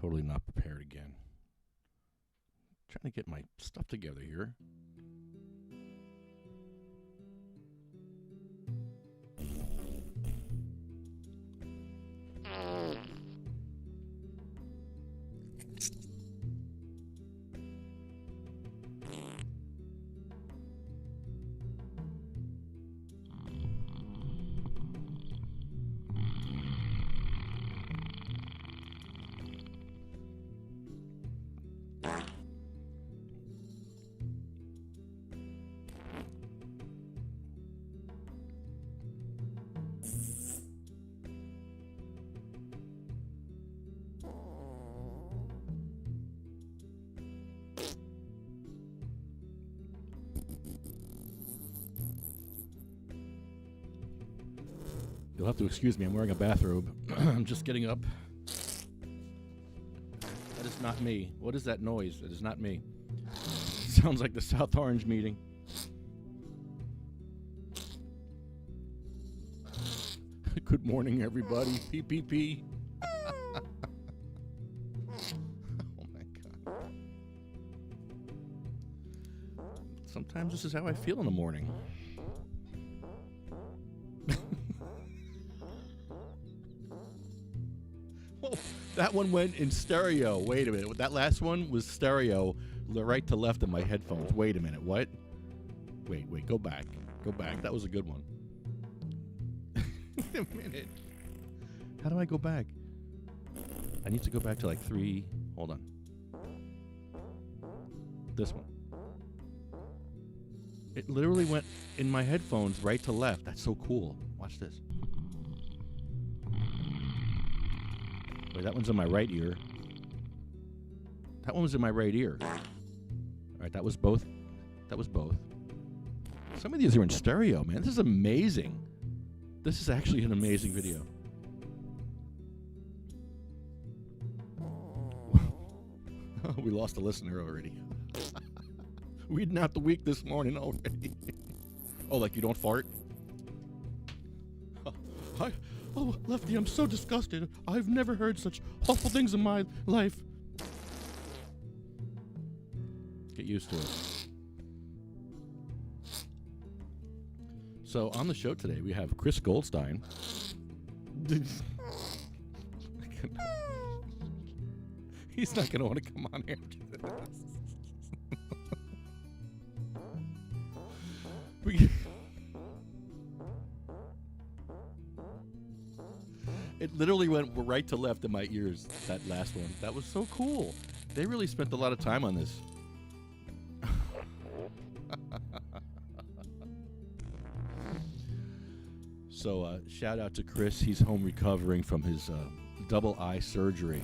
totally not prepared again. Trying to get my stuff together here. You'll have to excuse me, I'm wearing a bathrobe. I'm just getting up. That is not me. What is that noise? It is not me. Sounds like the South Orange meeting. Good morning, everybody. PPP. Oh my God. Sometimes this is how I feel in the morning. That one went in stereo. Wait a minute. That last one was stereo, right to left of my headphones. Wait a minute. What? Wait. Go back. Go back. That was a good one. Wait a minute. How do I go back? I need to go back to like 3. Hold on. This one. It literally went in my headphones right to left. That's so cool. Watch this. Wait, that one's in my right ear. That one was in my right ear. All right, that was both. That was both. Some of these are in stereo, man. This is amazing. This is actually an amazing video. We lost a listener already. Weeding out the week this morning already. Oh, like you don't fart? Oh, Lefty, I'm so disgusted. I've never heard such awful things in my life. Get used to it. So, on the show today, we have Chris Goldstein. He's not going to want to come on after this. It literally went right to left in my ears, that last one. That was so cool. They really spent a lot of time on this. So, shout out to Chris. He's home recovering from his double eye surgery.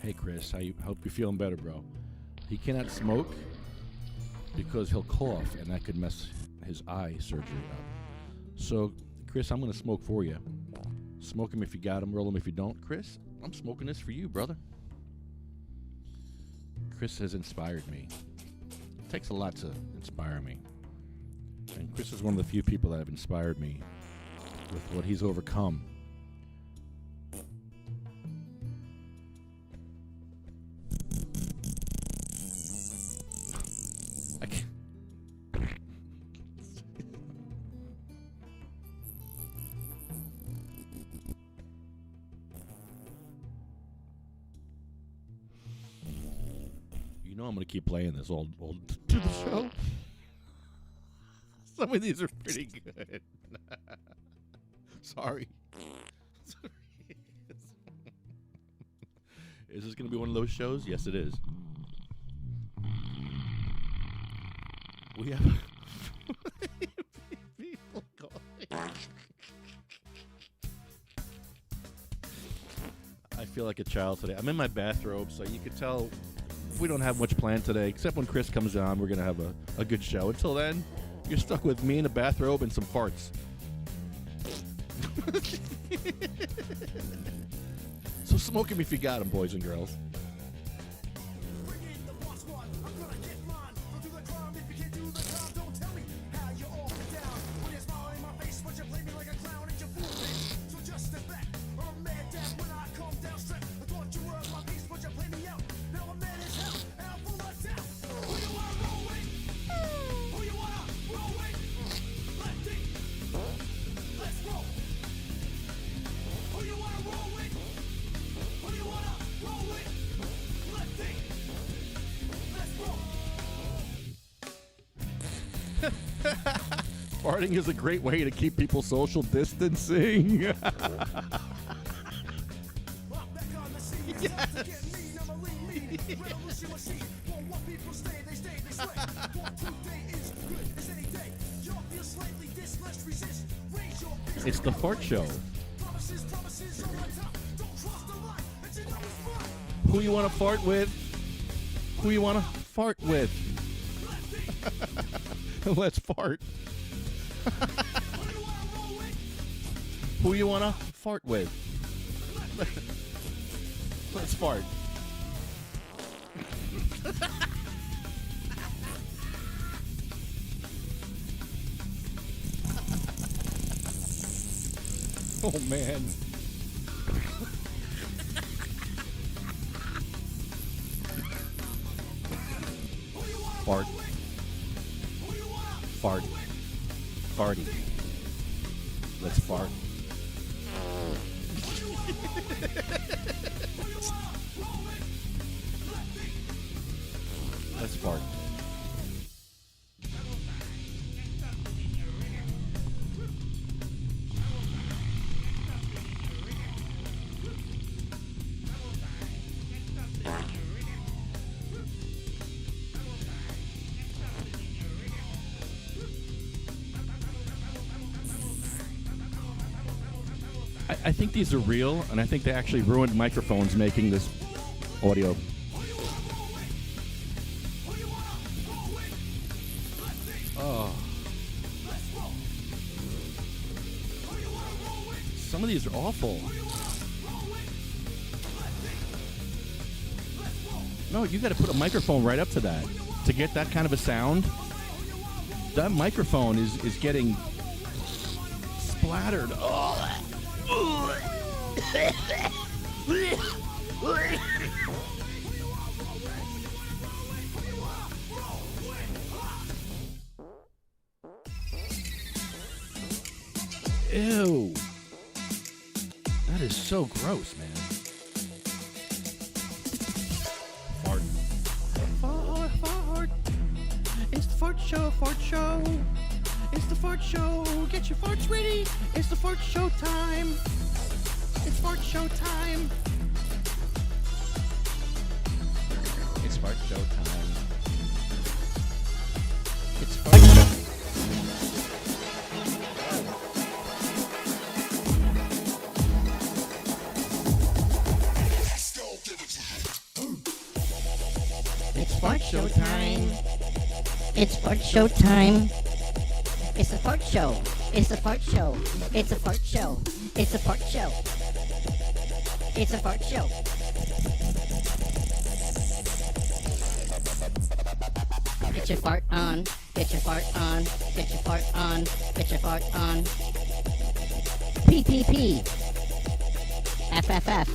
Hey, Chris, hope you're feeling better, bro. He cannot smoke because he'll cough, and that could mess his eye surgery up. So, Chris, I'm going to smoke for you. Smoke him if you got him, roll him if you don't. Chris, I'm smoking this for you, brother. Chris has inspired me. It takes a lot to inspire me. And Chris is one of the few people that have inspired me with what he's overcome. I can't. You know I'm going to keep playing this all to the show. Some of these are pretty good. Sorry. Is this going to be one of those shows? Yes, it is. We have people calling. I feel like a child today. I'm in my bathrobe, so you can tell we don't have much planned today, except when Chris comes on, we're going to have a good show. Until then, you're stuck with me in a bathrobe and some farts. So smoke him if you got him, boys and girls. Farting is a great way to keep people social distancing. Yes. It's the fart show. Who you want to fart with? Who you want to fart with? Let's fart. Who you want to fart with? Let's fart. Oh, man. Fart. Fart. Farty. Let's fart. Let's fart. I think these are real, and I think they actually ruined microphones making this audio. Oh. Some of these are awful. No, you got to put a microphone right up to that to get that kind of a sound. That microphone is getting splattered. Oh. Ew. That is so gross, man. Fart. Fart, fart. It's the fart show, fart show. It's the fart show. Get your farts ready. It's the fart show time. It's fart show time. It's fart show time. It's fart show. It's fart show time. It's fart show time. It's a fart show. It's a fart show. It's a fart show. It's a fart show. It's a fart show. Get your fart on. Get your fart on. Get your fart on. Get your fart on. PPP. FFF.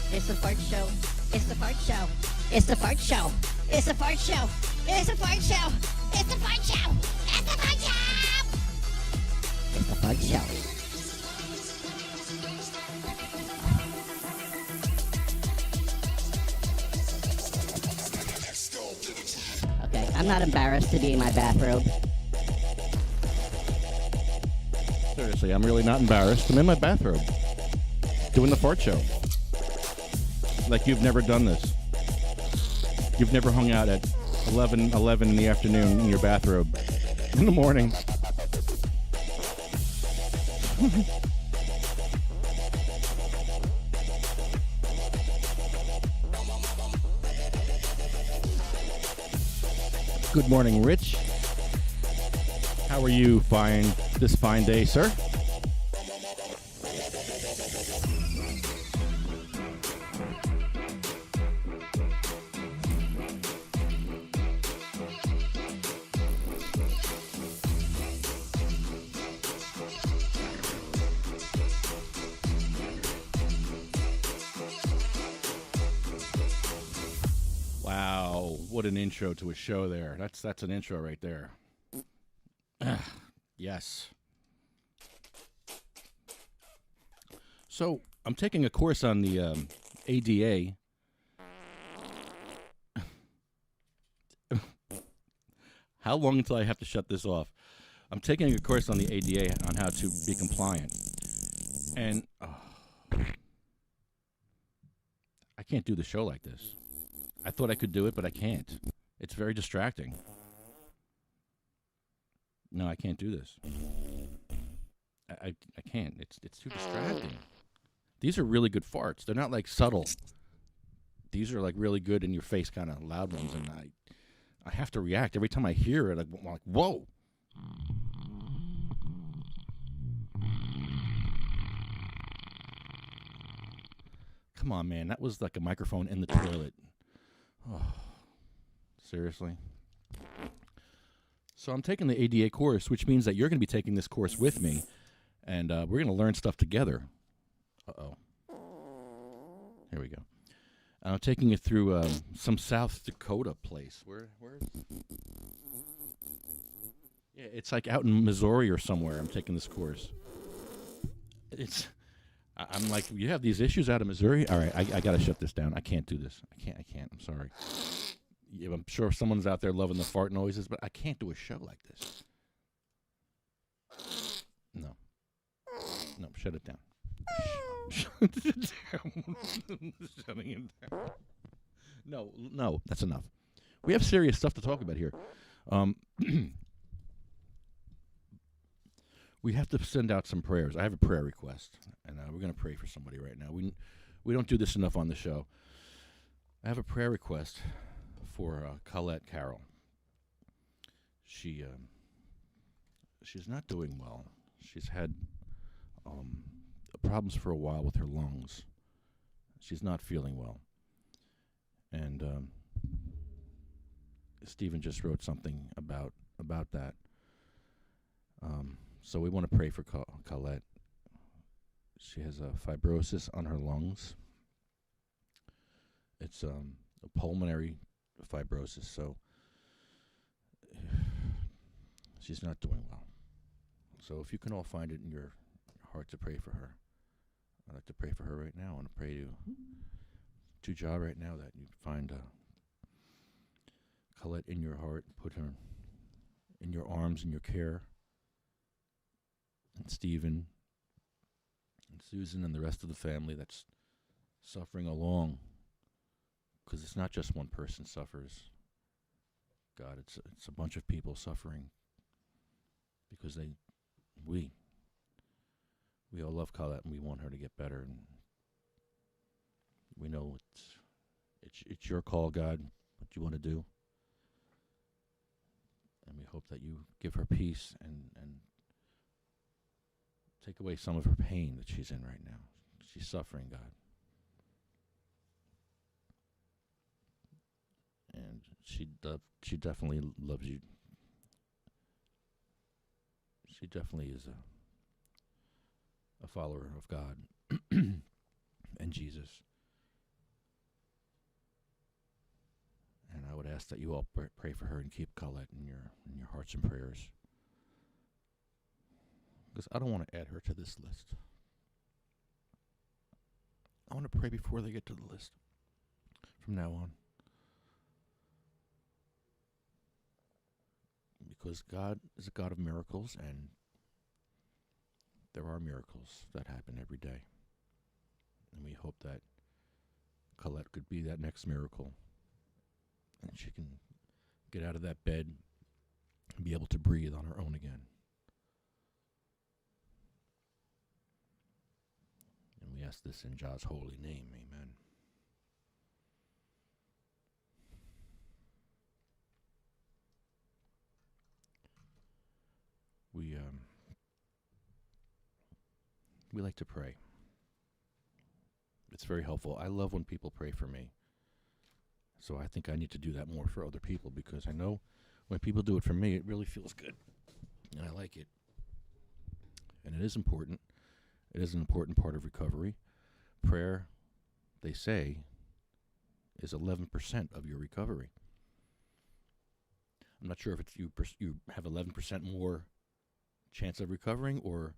It's the fart show. It's the fart show. It's the fart show. It's the fart show. It's the fart show. It's the fart show. It's the fart show. It's the fart show. Okay, I'm not embarrassed to be in my bathrobe. Seriously, I'm really not embarrassed. I'm in my bathrobe doing the fart show. Like you've never done this. You've never hung out at 11 in the afternoon in your bathrobe in the morning. Good morning, Rich. How are you this fine day, sir? What an intro to a show there. That's an intro right there. Yes. So I'm taking a course on the ADA. How long until I have to shut this off? I'm taking a course on the ADA on how to be compliant. And I can't do the show like this. I thought I could do it, but I can't. It's very distracting. No, I can't do this. I can't. It's too distracting. These are really good farts. They're not like subtle. These are like really good in your face kind of loud ones, and I have to react every time I hear it. I'm like, whoa. Come on, man. That was like a microphone in the toilet. Oh, seriously? So I'm taking the ADA course, which means that you're going to be taking this course with me, and we're going to learn stuff together. Uh-oh. Here we go. I'm taking it through some South Dakota place. Where is it? Yeah, it's like out in Missouri or somewhere. I'm taking this course. I'm like, you have these issues out of Missouri? All right, I got to shut this down. I can't do this. I can't. I'm sorry. Yeah, I'm sure someone's out there loving the fart noises, but I can't do a show like this. No, shut it down. Shut it down. Shutting it down. No, that's enough. We have serious stuff to talk about here. We have to send out some prayers. I have a prayer request, and we're going to pray for somebody right now. We don't do this enough on the show. I have a prayer request for Colette Carroll. She's not doing well. She's had problems for a while with her lungs. She's not feeling well. And Stephen just wrote something about that. So we want to pray for Colette. She has a fibrosis on her lungs. It's a pulmonary fibrosis, so she's not doing well. So if you can all find it in your heart to pray for her, I'd like to pray for her right now. I want to pray to Jah right now that you find Colette in your heart, put her in your arms, in your care. And Stephen and Susan and the rest of the family that's suffering along, because it's not just one person suffers. God, it's a bunch of people suffering because we all love Colette and we want her to get better, and we know it's your call, God, what you want to do, and we hope that you give her peace and take away some of her pain that she's in right now. She's suffering, God. And she definitely loves you. She definitely is a follower of God and Jesus. And I would ask that you all pray for her and keep Colette in your hearts and prayers. Because I don't want to add her to this list. I want to pray before they get to the list from now on. Because God is a God of miracles, and there are miracles that happen every day. And we hope that Colette could be that next miracle, and she can get out of that bed and be able to breathe on her own again. And we ask this in Jah's holy name. Amen. We like to pray. It's very helpful. I love when people pray for me. So I think I need to do that more for other people, because I know when people do it for me, it really feels good. And I like it. And it is important. It is an important part of recovery. Prayer, they say, is 11% of your recovery. I'm not sure if it's you have 11% more chance of recovering, or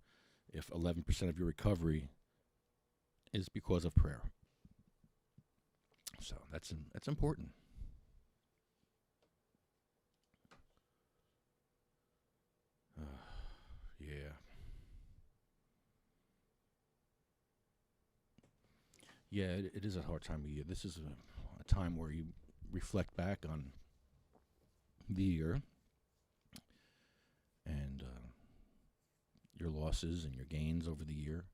if 11% of your recovery is because of prayer. So that's important. Yeah. Yeah, it is a hard time of year. This is a time where you reflect back on the year and your losses and your gains over the year.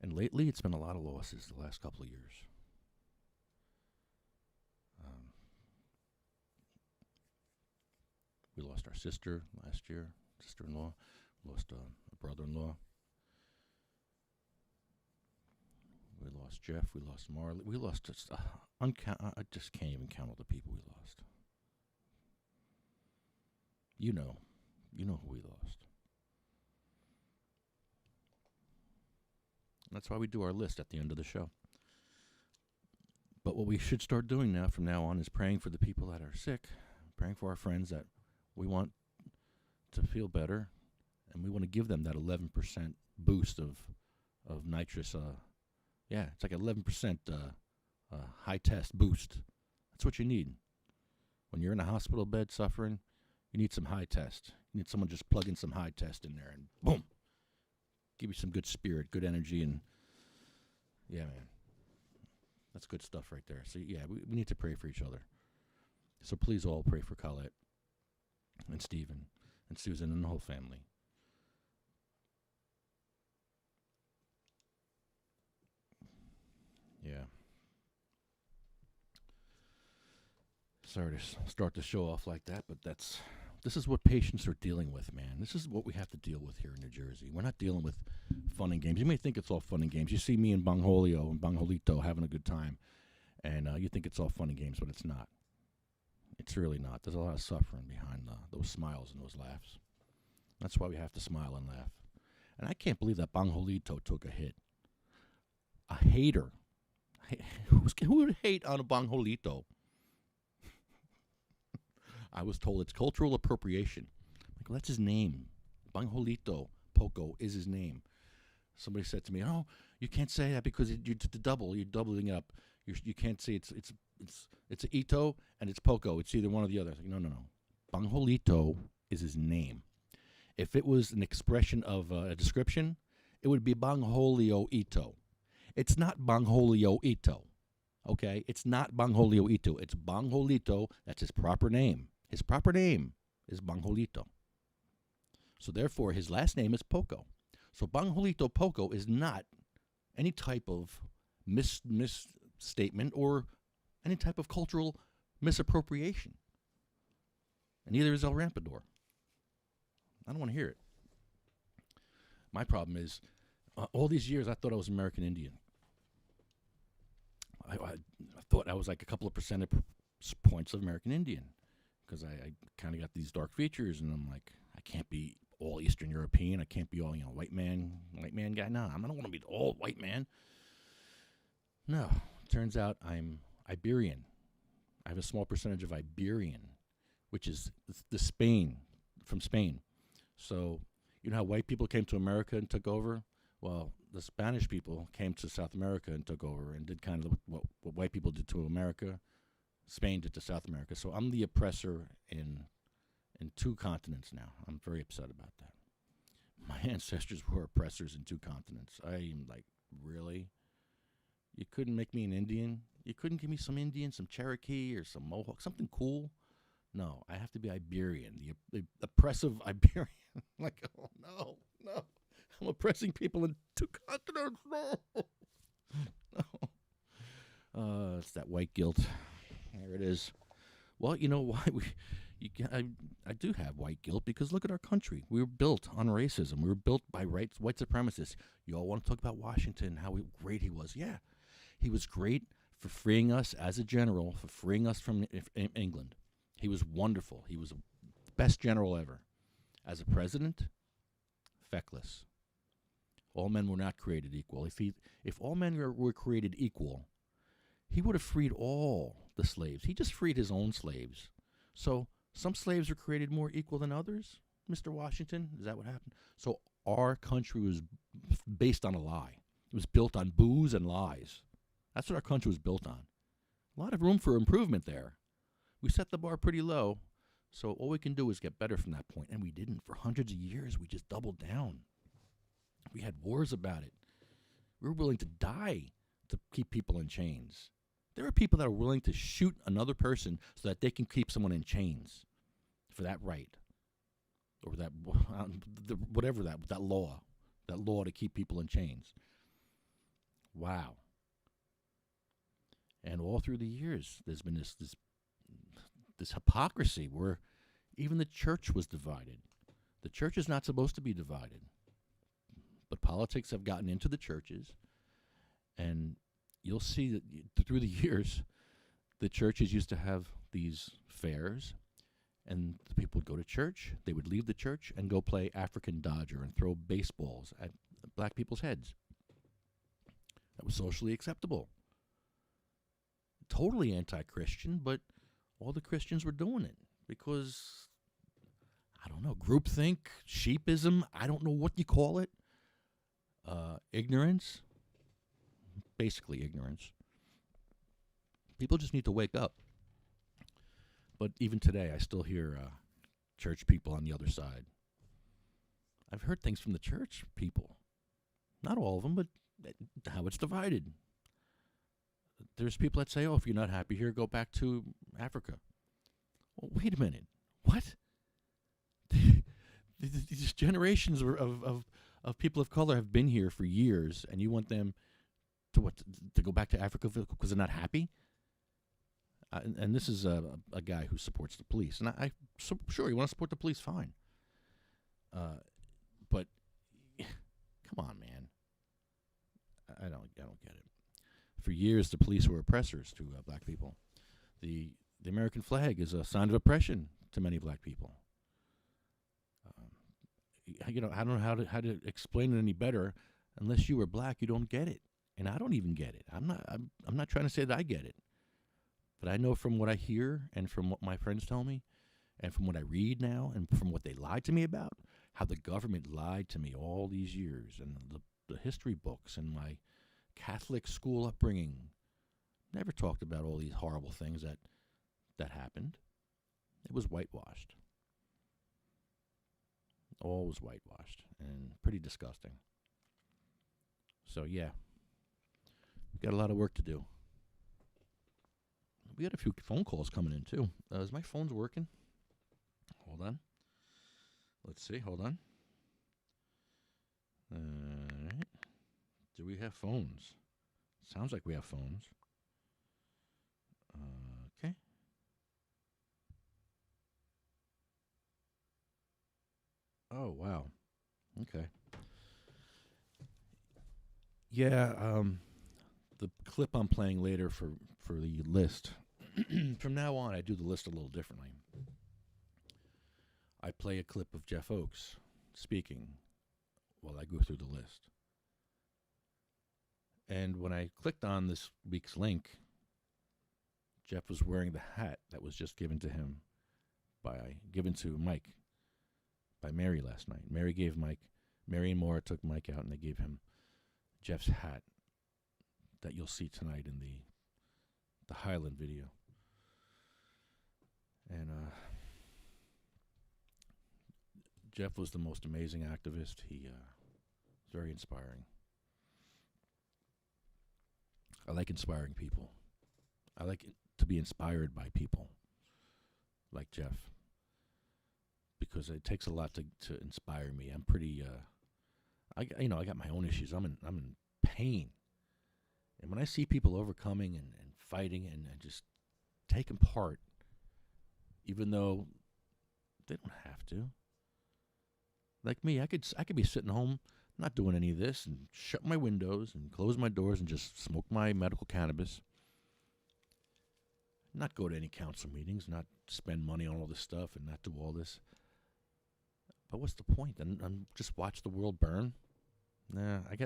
And lately, it's been a lot of losses the last couple of years. We lost our sister last year, sister-in-law. We lost a brother-in-law. We lost Jeff. We lost Marley. We lost just I just can't even count all the people we lost. You know who we lost. That's why we do our list at the end of the show. But what we should start doing now, from now on, is praying for the people that are sick, praying for our friends that we want to feel better, and we want to give them that 11% boost of nitrous. It's like 11% high test boost. That's what you need. When you're in a hospital bed suffering, you need some high test. You need someone just plug in some high test in there and boom, give you some good spirit, good energy, and yeah, man. That's good stuff right there. So, yeah, we need to pray for each other. So please all pray for Colette and Stephen and Susan and the whole family. Yeah. Sorry to start the show off like that, but this is what patients are dealing with, man. This is what we have to deal with here in New Jersey. We're not dealing with fun and games. You may think it's all fun and games. You see me and Bangholito having a good time, and you think it's all fun and games, but it's not. It's really not. There's a lot of suffering behind those smiles and those laughs. That's why we have to smile and laugh. And I can't believe that Bangholito took a hit. A hater. Who would hate on a Bangholito? I was told it's cultural appropriation. Like, well, that's his name. Bangholito Poco is his name. Somebody said to me, "Oh, you can't say that because you're doubling it up. You can't say it's an Ito and it's Poco. It's either one or the other." Like, no. Bangholito is his name. If it was an expression of a description, it would be Bangholio Ito. It's not Bangholio Ito. Okay? It's not Bangholio Ito. It's Bangholito. That's his proper name. His proper name is Bangholito. So therefore, his last name is Poco. So Bangholito Poco is not any type of misstatement or any type of cultural misappropriation. And neither is El Rampador. I don't want to hear it. My problem is, all these years I thought I was American Indian. I thought I was like a couple of percentage points of American Indian because I kind of got these dark features, and I'm like, I can't be all Eastern European. I can't be all white man guy. No, I don't want to be all white man. No, turns out I'm Iberian. I have a small percentage of Iberian, which is from Spain. So you know how white people came to America and took over? Well, the Spanish people came to South America and took over and did kind of what white people did to America, Spain did to South America. So I'm the oppressor in two continents now. I'm very upset about that. My ancestors were oppressors in two continents. I am like, really? You couldn't make me an Indian? You couldn't give me some Indian, some Cherokee, or some Mohawk, something cool? No, I have to be Iberian, the oppressive Iberian. Like, oh, no. I'm oppressing people in two continents. No. It's that white guilt. There it is. Well, you know why I do have white guilt, because look at our country. We were built on racism. We were built by white supremacists. You all want to talk about Washington, how great he was. Yeah, he was great for freeing us as a general, for freeing us from England. He was wonderful. He was the best general ever. As a president, feckless. All men were not created equal. If all men were created equal, he would have freed all the slaves. He just freed his own slaves. So Some slaves were created more equal than others, Mr. Washington. Is that what happened? So our country was based on a lie. It was built on booze and lies. That's what our country was built on. A lot of room for improvement there. We set the bar pretty low, so all we can do is get better from that point. And we didn't. For hundreds of years, we just doubled down. We had wars about it. We were willing to die to keep people in chains. There are people that are willing to shoot another person so that they can keep someone in chains for that right. Or that, whatever that law to keep people in chains. Wow. And all through the years, there's been this hypocrisy where even the church was divided. The church is not supposed to be divided. But politics have gotten into the churches, and you'll see that through the years, the churches used to have these fairs, and the people would go to church, they would leave the church and go play African Dodger and throw baseballs at black people's heads. That was socially acceptable. Totally anti-Christian, but all the Christians were doing it because, I don't know, groupthink, sheepism, I don't know what you call it, ignorance, basically ignorance. People just need to wake up. But even today, I still hear church people on the other side. I've heard things from the church people. Not all of them, but how it's divided. There's people that say, oh, if you're not happy here, go back to Africa. Well, wait a minute. What? These generations of people of color have been here for years, and you want them to go back to Africa because they're not happy? And this is a guy who supports the police. And sure, you want to support the police, fine. But come on, man. I don't get it. For years, the police were oppressors to black people. The American flag is a sign of oppression to many black people. I don't know how to explain it any better. Unless you were black, you don't get it, and I don't even get it. I'm not trying to say that I get it, but I know from what I hear and from what my friends tell me, and from what I read now, and from what they lied to me about, how the government lied to me all these years, and the history books and my Catholic school upbringing never talked about all these horrible things that happened. It was whitewashed. All was whitewashed and pretty disgusting. So yeah, we got a lot of work to do. We got a few phone calls coming in too. Is my phone's working? Hold on. Let's see. Hold on. All right. Do we have phones? Sounds like we have phones. Okay. Oh, wow. Okay. Yeah, the clip I'm playing later for the list, from now on, I do the list a little differently. I play a clip of Jeff Oakes speaking while I go through the list. And when I clicked on this week's link, Jeff was wearing the hat that was just given to Mike by Mary last night. Mary and Maura took Mike out and they gave him Jeff's hat that you'll see tonight in the Highland video. And Jeff was the most amazing activist. He was very inspiring. I like inspiring people. I like to be inspired by people like Jeff, because it takes a lot to inspire me. I'm pretty, I got my own issues. I'm in pain, and when I see people overcoming and fighting and just taking part, even though they don't have to. Like me, I could be sitting home, not doing any of this, and shut my windows and close my doors and just smoke my medical cannabis. Not go to any council meetings, not spend money on all this stuff, and not do all this. But what's the point? And just watch the world burn? Nah, I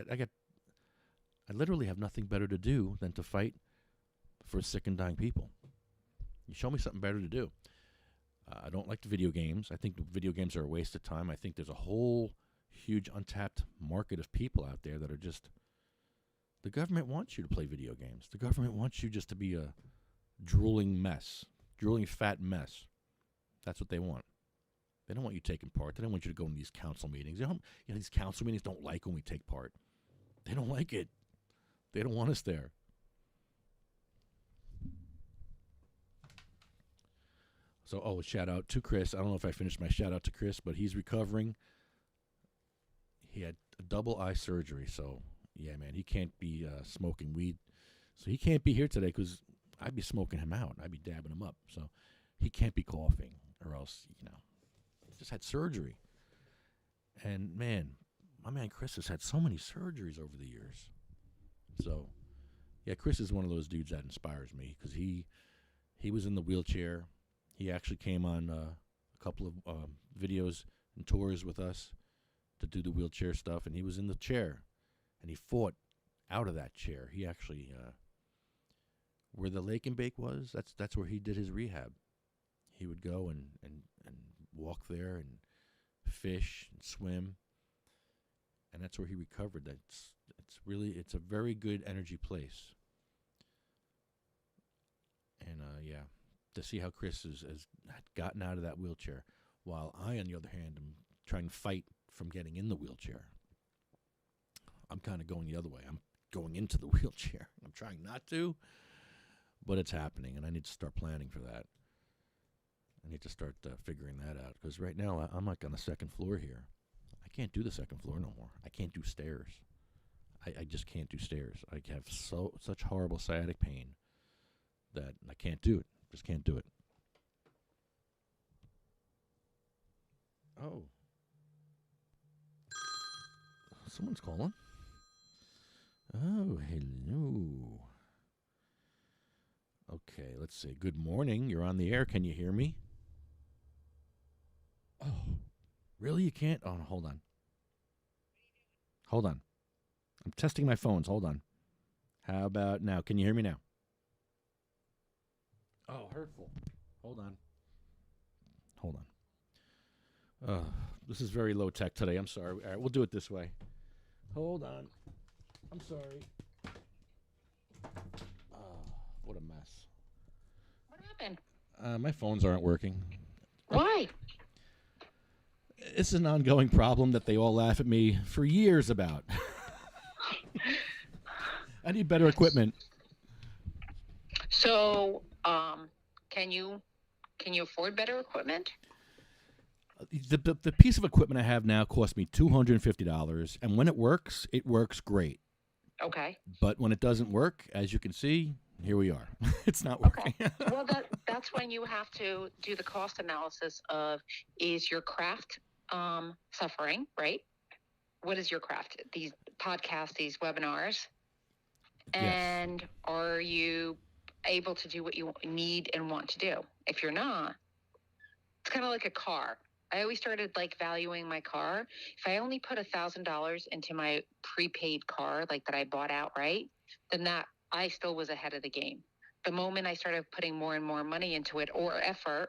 literally have nothing better to do than to fight for sick and dying people. You show me something better to do. I don't like the video games. I think the video games are a waste of time. I think there's a whole huge untapped market of people out there that are just, the government wants you to play video games. The government wants you just to be a drooling fat mess. That's what they want. They don't want you taking part. They don't want you to go in these council meetings. These council meetings don't like when we take part. They don't like it. They don't want us there. So, shout out to Chris. I don't know if I finished my shout out to Chris, but he's recovering. He had a double eye surgery. So, yeah, man, he can't be smoking weed. So he can't be here today because I'd be smoking him out. I'd be dabbing him up. So he can't be coughing or else, he just had surgery. And, man, my man Chris has had so many surgeries over the years. So, yeah, Chris is one of those dudes that inspires me because he was in the wheelchair. He actually came on a couple of videos and tours with us to do the wheelchair stuff, and he was in the chair, and he fought out of that chair. He actually, where the Lake and Bake was, that's where he did his rehab. He would go and walk there and fish and swim, and that's where he recovered. It's a very good energy place. And, yeah. To see how Chris has gotten out of that wheelchair, while I, on the other hand, am trying to fight from getting in the wheelchair. I'm kind of going the other way. I'm going into the wheelchair. I'm trying not to, but it's happening, and I need to start planning for that. I need to start figuring that out, because right now I'm like on the second floor here. I can't do the second floor no more. I can't do stairs. I just can't do stairs. I have such horrible sciatic pain that I can't do it. Just can't do it. Oh. Someone's calling. Oh, hello. Okay, let's see. Good morning. You're on the air. Can you hear me? Oh, really? You can't? Oh, hold on. Hold on. I'm testing my phones. Hold on. How about now? Can you hear me now? Oh, hurtful. Hold on. This is very low tech today. I'm sorry. All right, we'll do it this way. Hold on. I'm sorry. What a mess. What happened? My phones aren't working. Why? It's an ongoing problem that they all laugh at me for years about. I need better equipment. So, can you afford better equipment? The piece of equipment I have now costs me $250, and when it works great. Okay. But when it doesn't work, as you can see, here we are. It's not working. Okay. Well, that's when you have to do the cost analysis of, is your craft suffering, right? What is your craft? These podcasts, these webinars, and yes. Are you able to do what you need and want to do? If you're not, it's kind of like a car. I always started valuing my car. If I only put $1,000 into my prepaid car, that I bought outright, then that I still was ahead of the game. The moment I started putting more and more money into it or effort,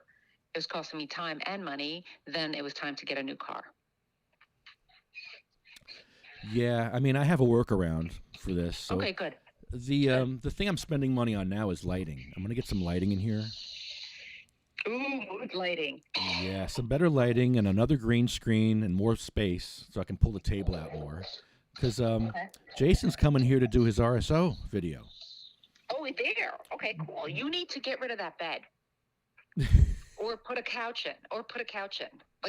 it was costing me time and money, then it was time to get a new car. Yeah, I mean, I have a workaround for this. So okay, good. The thing I'm spending money on now is lighting. I'm going to get some lighting in here. Ooh, lighting. Yeah, some better lighting and another green screen and more space so I can pull the table out more. Because Jason's coming here to do his RSO video. Oh, there. Okay, cool. You need to get rid of that bed. Or put a couch in.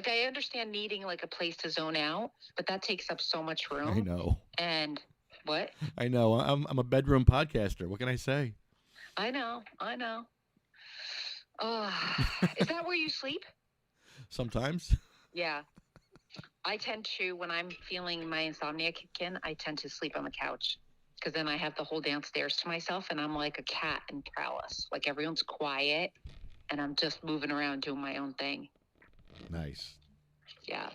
I understand needing a place to zone out, but that takes up so much room. I know. And what? I know. I'm a bedroom podcaster. What can I say? I know. Is that where you sleep? Sometimes. Yeah. I tend to, when I'm feeling my insomnia kick in, I tend to sleep on the couch. Because then I have the whole downstairs to myself, and I'm like a cat in Prowess. Everyone's quiet, and I'm just moving around doing my own thing. Nice. Yeah.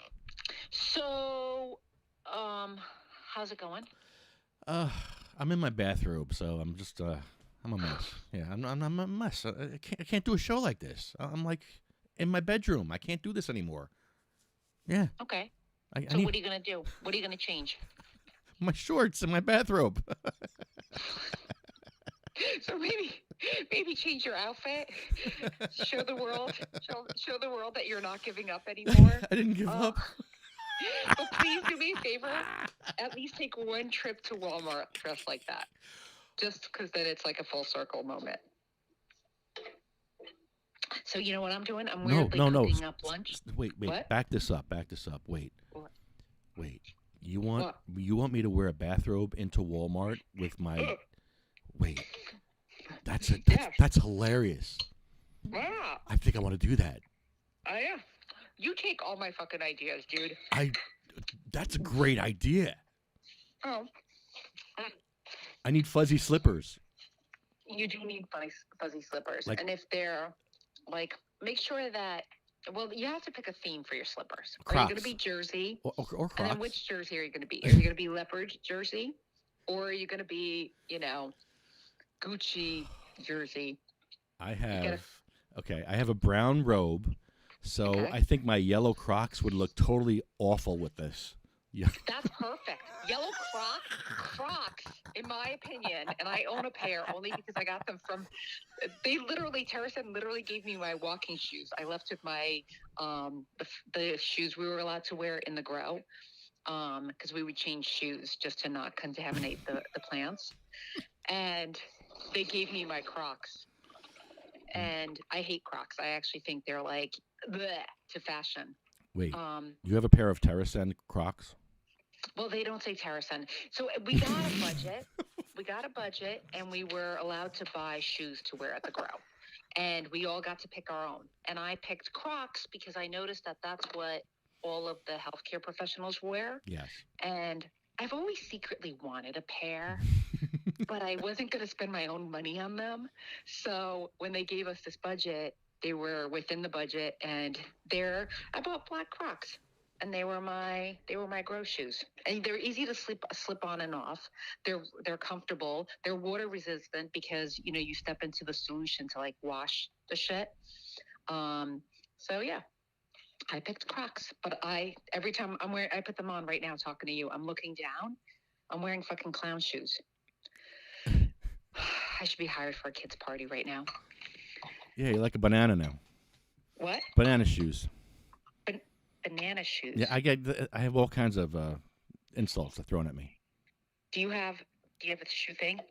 So, how's it going? I'm in my bathrobe, so I'm just I'm a mess. Yeah, I'm a mess. I can't do a show like this. I'm in my bedroom. I can't do this anymore. Yeah. Okay. I So need what are you gonna do? What are you gonna change? my shorts and my bathrobe. So maybe change your outfit. Show the world the world that you're not giving up anymore. I didn't give up. But please do me a favor. At least take one trip to Walmart dressed like that. Just because then it's like a full circle moment. So you know what I'm doing? I'm weirdly cooking up lunch. Wait. What? Back this up. Wait. What? Wait. You want me to wear a bathrobe into Walmart with my? Wait. That's hilarious. Yeah. I think I want to do that. Oh yeah. You take all my fucking ideas, dude. That's a great idea. Oh. I need fuzzy slippers. You do need fuzzy slippers. Like- and if they're like, make sure that, well, you have to pick a theme for your slippers. Crocs. Are you going to be jersey? Or Crocs. And then which jersey are you going to be? Are you going to be leopard jersey? Or are you going to be, Gucci jersey? I have a brown robe, so Okay. I think my yellow Crocs would look totally awful with this. Yeah. That's perfect. Yellow Crocs, in my opinion, and I own a pair only because I got them from, Terracen literally gave me my walking shoes. I left with my, the shoes we were allowed to wear in the grow, because we would change shoes just to not contaminate the plants. And they gave me my Crocs. And I hate Crocs. I actually think they're like, bleh, to fashion. Wait, you have a pair of Terracen Crocs? Well, they don't say Terracen. So we got a budget. And we were allowed to buy shoes to wear at the grow. And we all got to pick our own. And I picked Crocs because I noticed that that's what all of the healthcare professionals wear. Yes. And I've always secretly wanted a pair, but I wasn't going to spend my own money on them. So when they gave us this budget, they were within the budget, and I bought black Crocs, and they were my grow shoes, and they're easy to slip on and off. They're comfortable. They're water resistant because you step into the solution to like wash the shit. So yeah. I picked Crocs, but every time I put them on right now talking to you, I'm looking down. I'm wearing fucking clown shoes. I should be hired for a kid's party right now. Yeah, you're like a banana now. What? Banana shoes. Banana shoes. Yeah, I have all kinds of insults thrown at me. Do you have a shoe thing?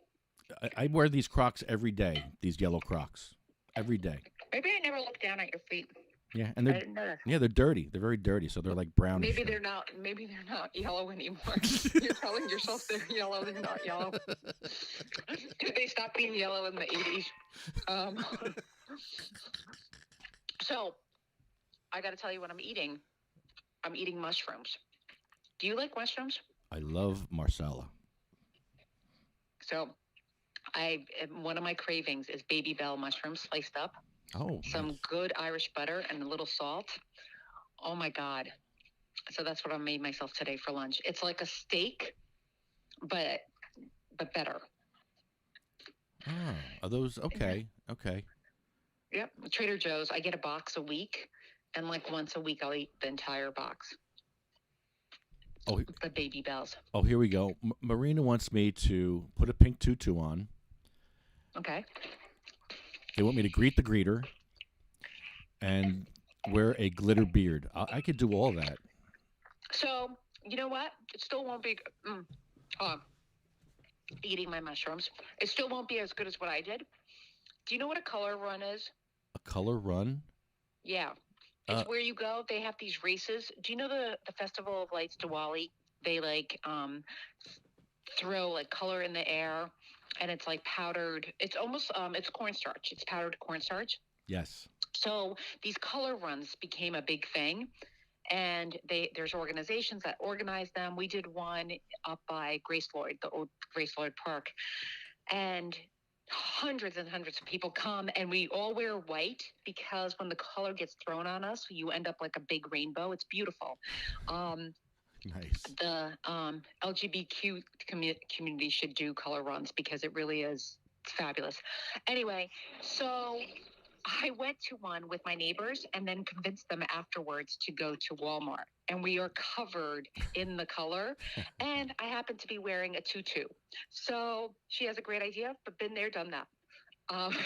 I wear these Crocs every day, these yellow Crocs. Every day. Maybe I never looked down at your feet. Yeah, and I didn't know that. they're dirty. They're very dirty, so they're like brownish. Maybe they're not yellow anymore. You're telling yourself they're yellow, they're not yellow. Did they stop being yellow in the 80s? So, I got to tell you what I'm eating. I'm eating mushrooms. Do you like mushrooms? I love Marsala. So, one of my cravings is Baby Bell mushrooms sliced up. Oh. Some nice. good Irish butter and a little salt. Oh my God. So that's what I made myself today for lunch. It's like a steak, but better. Oh, are those okay? Okay. Yep. Trader Joe's. I get a box a week, and like once a week I'll eat the entire box. Oh, the Baby Bells. Oh, here we go. Marina wants me to put a pink tutu on. Okay. They want me to greet the greeter and wear a glitter beard. I could do all that. So, you know what? It still won't be eating my mushrooms. It still won't be as good as what I did. Do you know what a color run is? A color run? Yeah. It's where you go. They have these races. Do you know the Festival of Lights, Diwali? They like throw like color in the air. And it's like powdered. It's almost it's cornstarch. It's powdered cornstarch. Yes. So these color runs became a big thing, and there's organizations that organize them. We did one up by Grace Lloyd, the old Grace Lloyd Park, and hundreds and hundreds of people come, and we all wear white because when the color gets thrown on us, you end up like a big rainbow. It's beautiful. Nice. The LGBTQ community should do color runs because it really is fabulous. Anyway, so I went to one with my neighbors and then convinced them afterwards to go to Walmart. And we are covered in the color. And I happen to be wearing a tutu. So she has a great idea, but been there, done that. Um,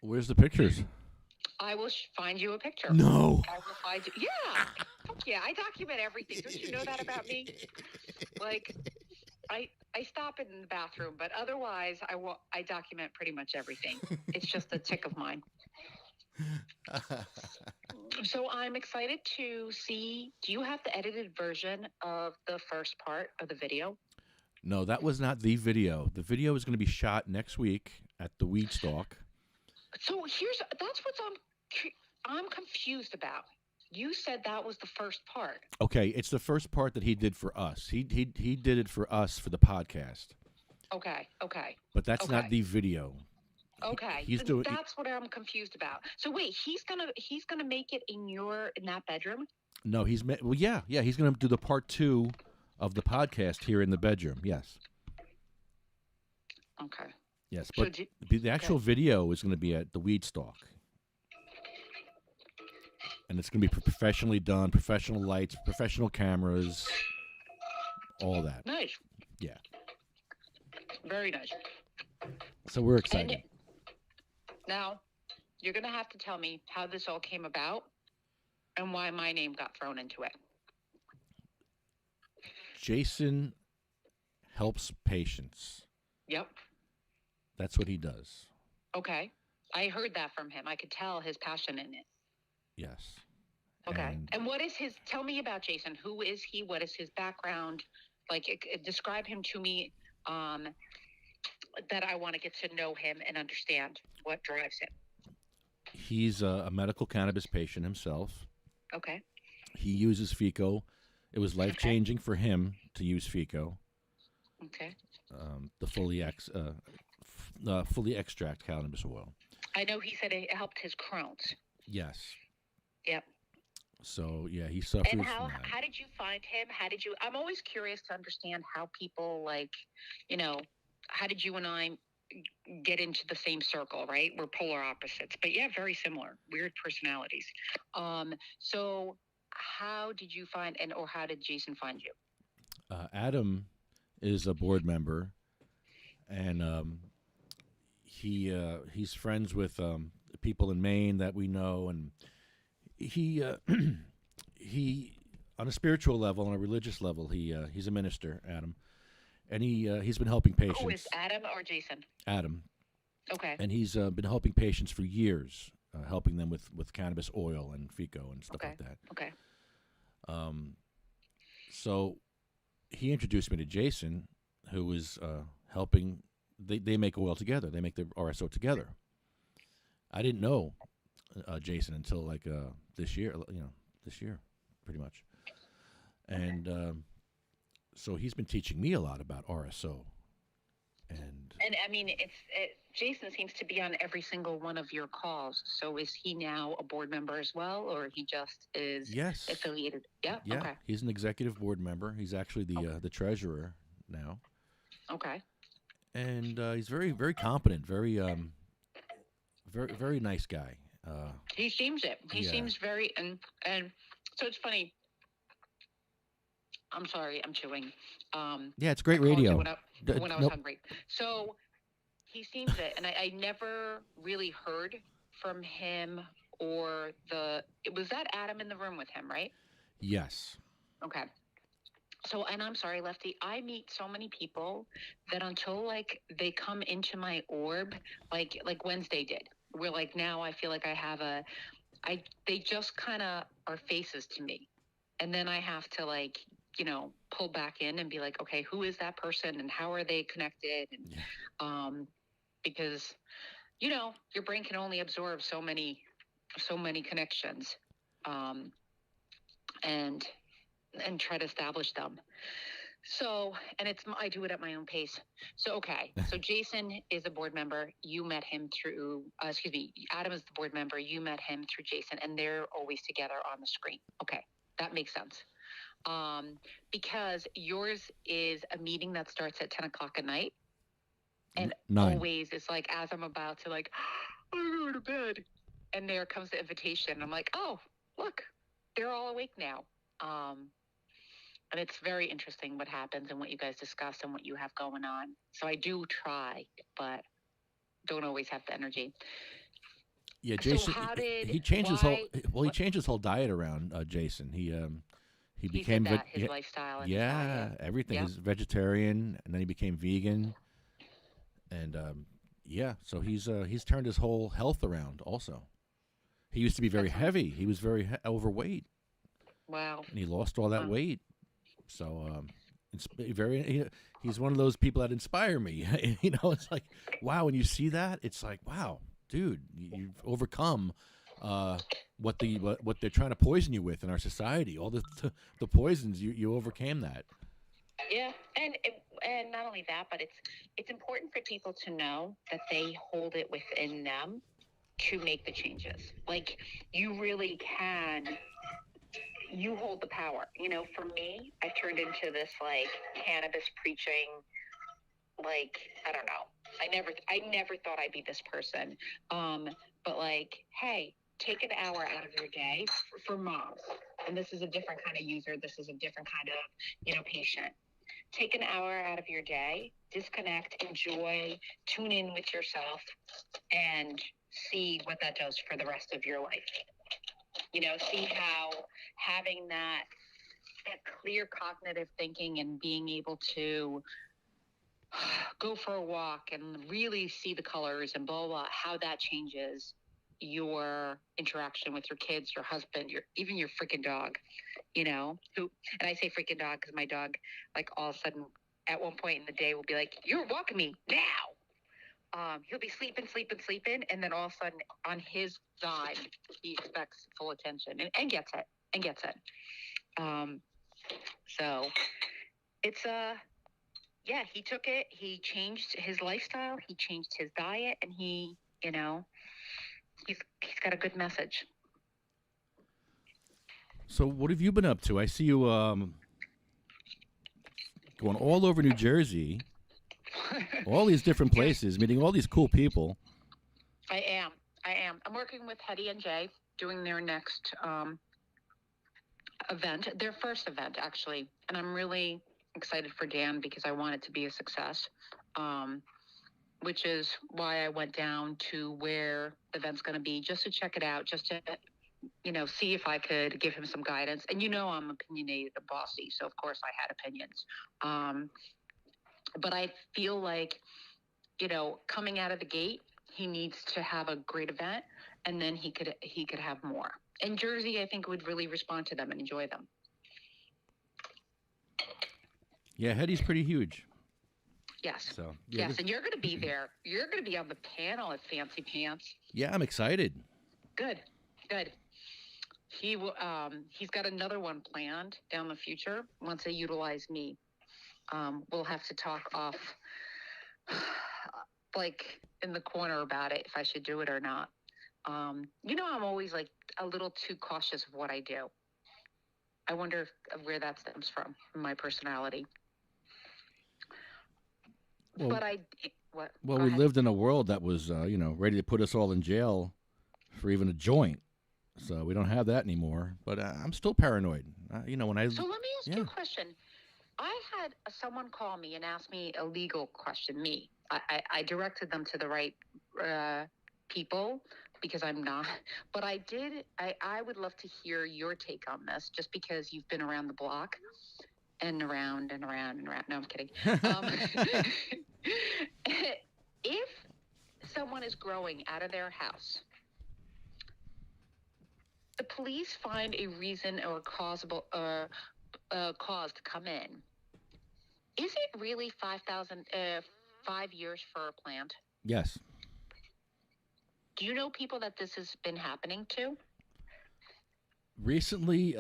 Where's the pictures? I will find you a picture. No. I will find you. Yeah. Fuck yeah. I document everything. Don't you know that about me? Like, I stop in the bathroom, but otherwise I document pretty much everything. It's just a tick of mine. So I'm excited to see, do you have the edited version of the first part of the video? No, that was not the video. The video is going to be shot next week at the Weed Stalk. So that's what I'm confused about. You said that was the first part. Okay, it's the first part that he did for us. He did it for us for the podcast. Okay. But that's not the video. Okay, He's doing. That's what I'm confused about. So wait, he's gonna make it in that bedroom? No, he's gonna do the part 2 of the podcast here in the bedroom. Yes. Okay. Yes, but the actual video is going to be at the Weed Stalk. And it's going to be professionally done, professional lights, professional cameras, all that. Nice. Yeah. Very nice. So we're excited. And now, you're going to have to tell me how this all came about and why my name got thrown into it. Jason helps patients. Yep. That's what he does. Okay. I heard that from him. I could tell his passion in it. Yes. Okay. And what is tell me about Jason. Who is he? What is his background? Like, describe him to me, that I want to get to know him and understand what drives him. He's a medical cannabis patient himself. Okay. He uses FICO. It was life-changing for him to use FICO. Okay. The fully extract cannabis oil. I know he said it helped his Crohn's. Yes. Yep. So yeah, he suffers And from that. how did you find him? I'm always curious to understand how people how did you and I get into the same circle, right? We're polar opposites, but yeah, very similar, weird personalities. So how did you find, or how did Jason find you? Adam is a board member, and he's friends with people in Maine that we know, and he on a spiritual level, on a religious level, he's a minister, Adam, and he's been helping patients. Who is Adam or Jason? Adam. Okay. And he's been helping patients for years, helping them with cannabis oil and FICO and stuff like that. Okay. So he introduced me to Jason, who was helping. They make oil together. They make the RSO together. I didn't know Jason until like this year. This year, pretty much. And so he's been teaching me a lot about RSO. And I mean, Jason seems to be on every single one of your calls. So is he now a board member as well, or he just is affiliated? Yeah. Okay. He's an executive board member. He's actually the treasurer now. Okay. And he's very, very competent. Very, very, very nice guy. He seems it. He seems very and so it's funny. I'm sorry, I'm chewing. Yeah, it's great radio. When I was hungry. So he seems it, and I never really heard from him was that Adam in the room with him, right? Yes. Okay. So, and I'm sorry, Lefty, I meet so many people that until like they come into my orb, like Wednesday did, where like now I feel like they just kind of are faces to me. And then I have to like, pull back in and be like, okay, who is that person and how are they connected? And, because, your brain can only absorb so many connections, and try to establish them. So, and I do it at my own pace. So, okay. So Jason is a board member. You met him through, Adam is the board member. You met him through Jason, and they're always together on the screen. Okay. That makes sense. Because yours is a meeting that starts at 10 o'clock at night. And 9. always it's like, as I'm about to like, I'm going to bed. and there comes the invitation. I'm like, oh, look, they're all awake now. And it's very interesting what happens and what you guys discuss and what you have going on. So I do try, but don't always have the energy. Yeah, So Jason. how did He changed his whole. why- Well, he what- changed his whole diet around. Jason. He He became said that, his lifestyle and his diet. everything. Yeah. He's vegetarian, and then he became vegan, and so he's turned his whole health around. Also, he used to be very That's heavy. He was very overweight, Wow. and he lost all that Wow. weight. So he's one of those people that inspire me. It's like, wow, when you see that, it's like, wow, dude, you've overcome what they're trying to poison you with in our society. All the poisons, you overcame that. Yeah, and not only that, but it's important for people to know that they hold it within them to make the changes. Like, you really can. You hold the power. For me, I turned into this like cannabis preaching. Like, I don't know. I never thought I'd be this person. But like, hey, take an hour out of your day for moms. And this is a different kind of user. This is a different kind of, patient. Take an hour out of your day, disconnect, enjoy, tune in with yourself, and see what that does for the rest of your life. See how having that clear cognitive thinking and being able to go for a walk and really see the colors and blah, blah, how that changes your interaction with your kids, your husband, even your freaking dog, and I say freaking dog because my dog, like, all of a sudden at one point in the day will be like, you're walking me now. He'll be sleeping, and then all of a sudden on his dime, he expects full attention and gets it. So it's he took it. He changed his lifestyle. He changed his diet, and he's got a good message. So what have you been up to? I see you going all over New Jersey, all these different places, meeting all these cool people. I am. I'm working with Hetty and Jay, doing their next event, their first event, actually. And I'm really excited for Dan because I want it to be a success, which is why I went down to where the event's going to be, just to check it out, just to, see if I could give him some guidance. And I'm opinionated and bossy, so of course I had opinions. But I feel like, coming out of the gate, he needs to have a great event, and then he could have more. And Jersey, I think, would really respond to them and enjoy them. Yeah, Hetty's pretty huge. Yes. So yes, and you're going to be there. You're going to be on the panel at Fancy Pants. Yeah, I'm excited. Good. He's got another one planned down the future. Once they utilize me, we'll have to talk off, like, in the corner about it, if I should do it or not. I'm always like a little too cautious of what I do. I wonder where that stems from my personality. Well, but what? Well, Go we ahead. lived in a world that was, ready to put us all in jail for even a joint. So we don't have that anymore. But I'm still paranoid. When I So let me ask you yeah. a question. I had someone call me and ask me a legal question. I directed them to the right people because I'm not. But I would love to hear your take on this, just because you've been around the block and around and around and around. No, I'm kidding. If someone is growing out of their house, the police find a reason or cause to come in. Is it really 5 years for a plant? Yes. Do you know people that this has been happening to? Recently,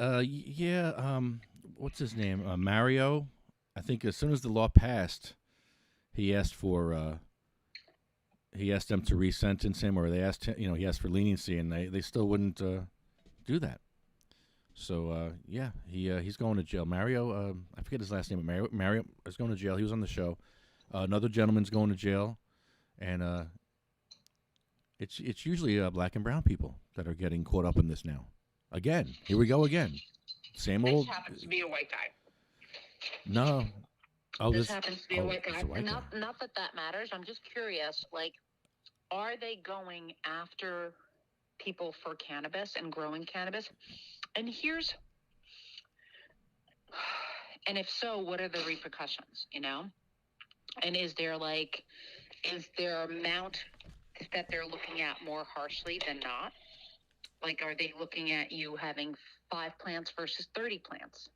what's his name? Mario. I think as soon as the law passed, he asked them to resentence him, or they asked him, he asked for leniency, and they still wouldn't do that. So he's going to jail. Mario, I forget his last name, but Mario is going to jail. He was on the show. Another gentleman's going to jail, and It's usually black and brown people that are getting caught up in this now. Again, here we go again. Same This old. happens to be a white guy. No. Oh, This happens to be a white it's guy. a white guy. Not that that matters. I'm just curious. Like, are they going after people for cannabis and growing cannabis? And if so, what are the repercussions? And is there amount that they're looking at more harshly than not? Like, are they looking at you having 5 plants versus 30 plants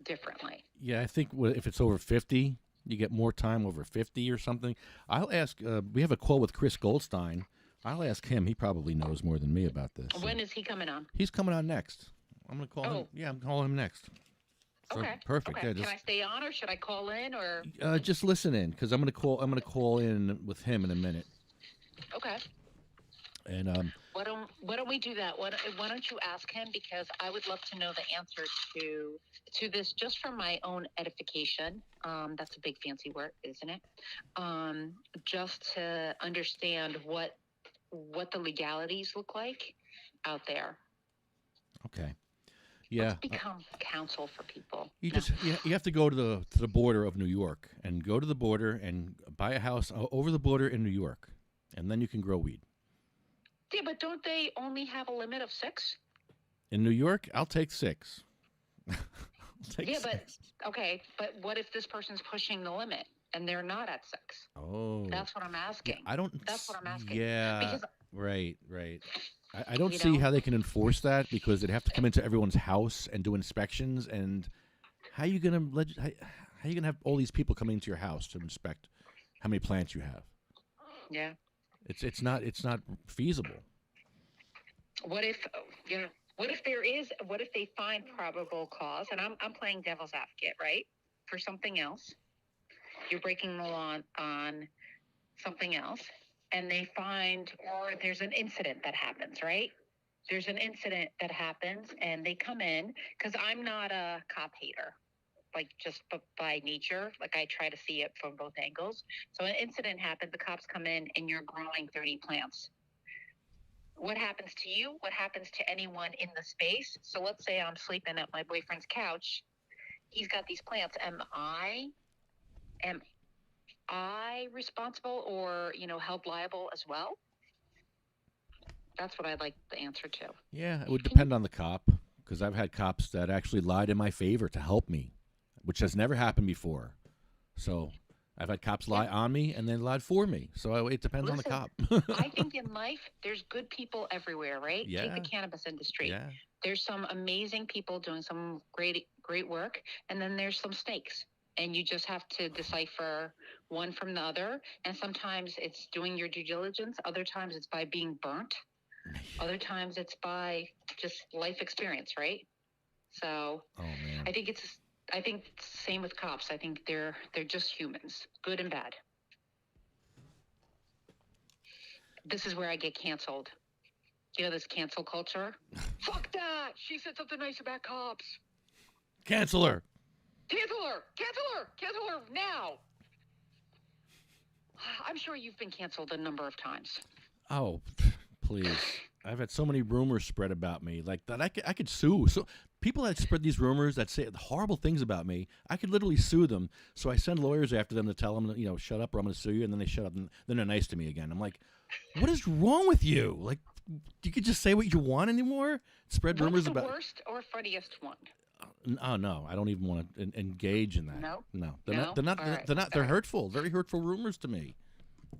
differently? Yeah, I think if it's over 50, you get more time over 50 or something. I'll ask. We have a call with Chris Goldstein. I'll ask him. He probably knows more than me about this. When is he coming on? He's coming on next. I'm going to call him. Yeah, I'm calling him next. So, Okay. Perfect. Okay. Yeah, Can I stay on, or should I call in, or? Just listen in, because I'm going to call in with him in a minute. Okay. And Why don't we do that? Why don't you ask him, because I would love to know the answer to this, just for my own edification. That's a big fancy word, isn't it? Just to understand what the legalities look like out there. Okay. Yeah. Let's become counsel for people. You have to go to the border of New York, and go to the border and buy a house over the border in New York, and then you can grow weed. Yeah, but don't they only have a limit of 6? In New York, I'll take 6. Okay, but what if this person's pushing the limit and they're not at 6? Oh, that's what I'm asking. That's what I'm asking. Yeah, because, right. I don't see how they can enforce that, because they'd have to come into everyone's house and do inspections. And how are you gonna have all these people coming into your house to inspect how many plants you have? Yeah, it's not feasible. What if they find probable cause, and I'm playing devil's advocate, right? For something else, you're breaking the law on something else, and they find, or there's an incident that happens, right? There's an incident that happens, and they come in, because I'm not a cop hater, like, just by nature. Like, I try to see it from both angles. So an incident happens, the cops come in, and you're growing 30 plants. What happens to you? What happens to anyone in the space? So let's say I'm sleeping at my boyfriend's couch. He's got these plants. Am I responsible, or held liable as well? That's what I'd like the answer to. Yeah, it would depend on the cop, because I've had cops that actually lied in my favor to help me, which has never happened before. So I've had cops lie on me and then lied for me. So it depends on the cop. I think in life, there's good people everywhere, right? Yeah. Take the cannabis industry. Yeah. There's some amazing people doing some great work, and then there's some snakes. And you just have to decipher one from the other. And sometimes it's doing your due diligence. Other times it's by being burnt. Other times it's by just life experience, right? So I think it's same with cops. I think they're just humans, good and bad. This is where I get canceled. This cancel culture. Fuck that! She said something nice about cops. Cancel her. Cancel her! Cancel her! Cancel her now! I'm sure you've been canceled a number of times. Oh, please. I've had so many rumors spread about me, like that I could sue. So people that spread these rumors that say horrible things about me, I could literally sue them. So I send lawyers after them to tell them, shut up or I'm going to sue you. And then they shut up, and then they're nice to me again. I'm like, what is wrong with you? Like, you could just say what you want anymore? Spread rumors about... What's the worst or funniest one? Oh no, I don't even want to engage in that. No, they're not. They're hurtful. Very hurtful rumors to me.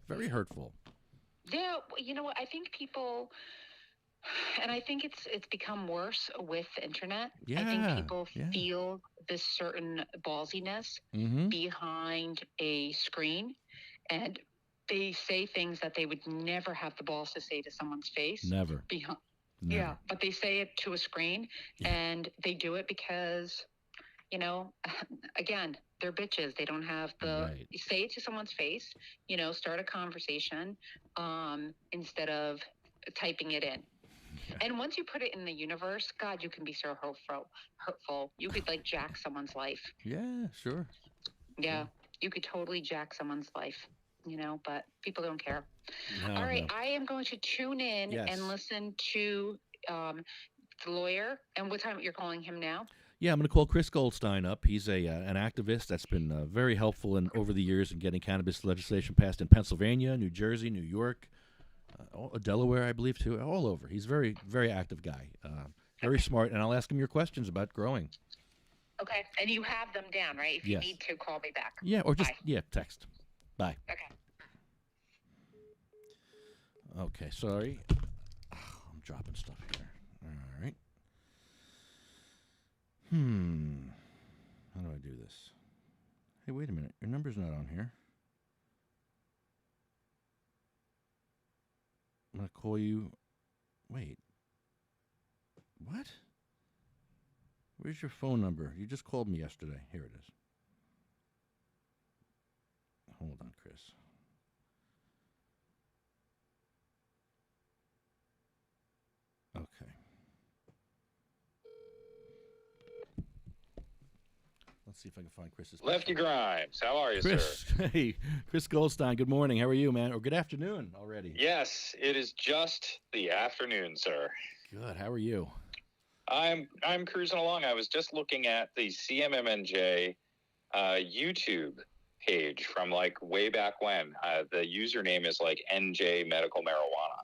Very hurtful. Yeah, you know what? I think people, and I think it's become worse with the internet. Yeah, I think people feel this certain ballsiness behind a screen, and they say things that they would never have the balls to say to someone's face. Never. Never. Yeah, but they say it to a screen, and they do it because, again, they're bitches. They don't have you say it to someoe's face, start a conversation, instead of typing it in. Yeah. And once you put it in the universe, God, you can be so hurtful. You could jack someone's life. Yeah, sure. Yeah, you could totally jack someone's life. but people don't care. No, All right, no. I am going to tune in Yes. and listen to the lawyer. And what time you're calling him now? Yeah, I'm going to call Chris Goldstein up. He's an activist that's been very helpful over the years in getting cannabis legislation passed in Pennsylvania, New Jersey, New York, Delaware, I believe, too, all over. He's a very, very active guy, very smart, and I'll ask him your questions about growing. Okay, and you have them down, right? If Yes. you need to, call me back. Yeah, or just, Bye. text. Bye. Okay. Okay, sorry. I'm dropping stuff here. All right. How do I do this? Hey, wait a minute. Your number's not on here. I'm going to call you. Wait. What? Where's your phone number? You just called me yesterday. Here it is. Hold on, Chris. Okay. Let's see if I can find Chris's. Lefty Grimes, how are you, Chris, sir? hey, Chris Goldstein. Good morning. How are you, man? Or good afternoon already. Yes, it is just the afternoon, sir. Good. How are you? I'm cruising along. I was just looking at the CMMNJ YouTube page from like way back when. The username is like NJ Medical Marijuana.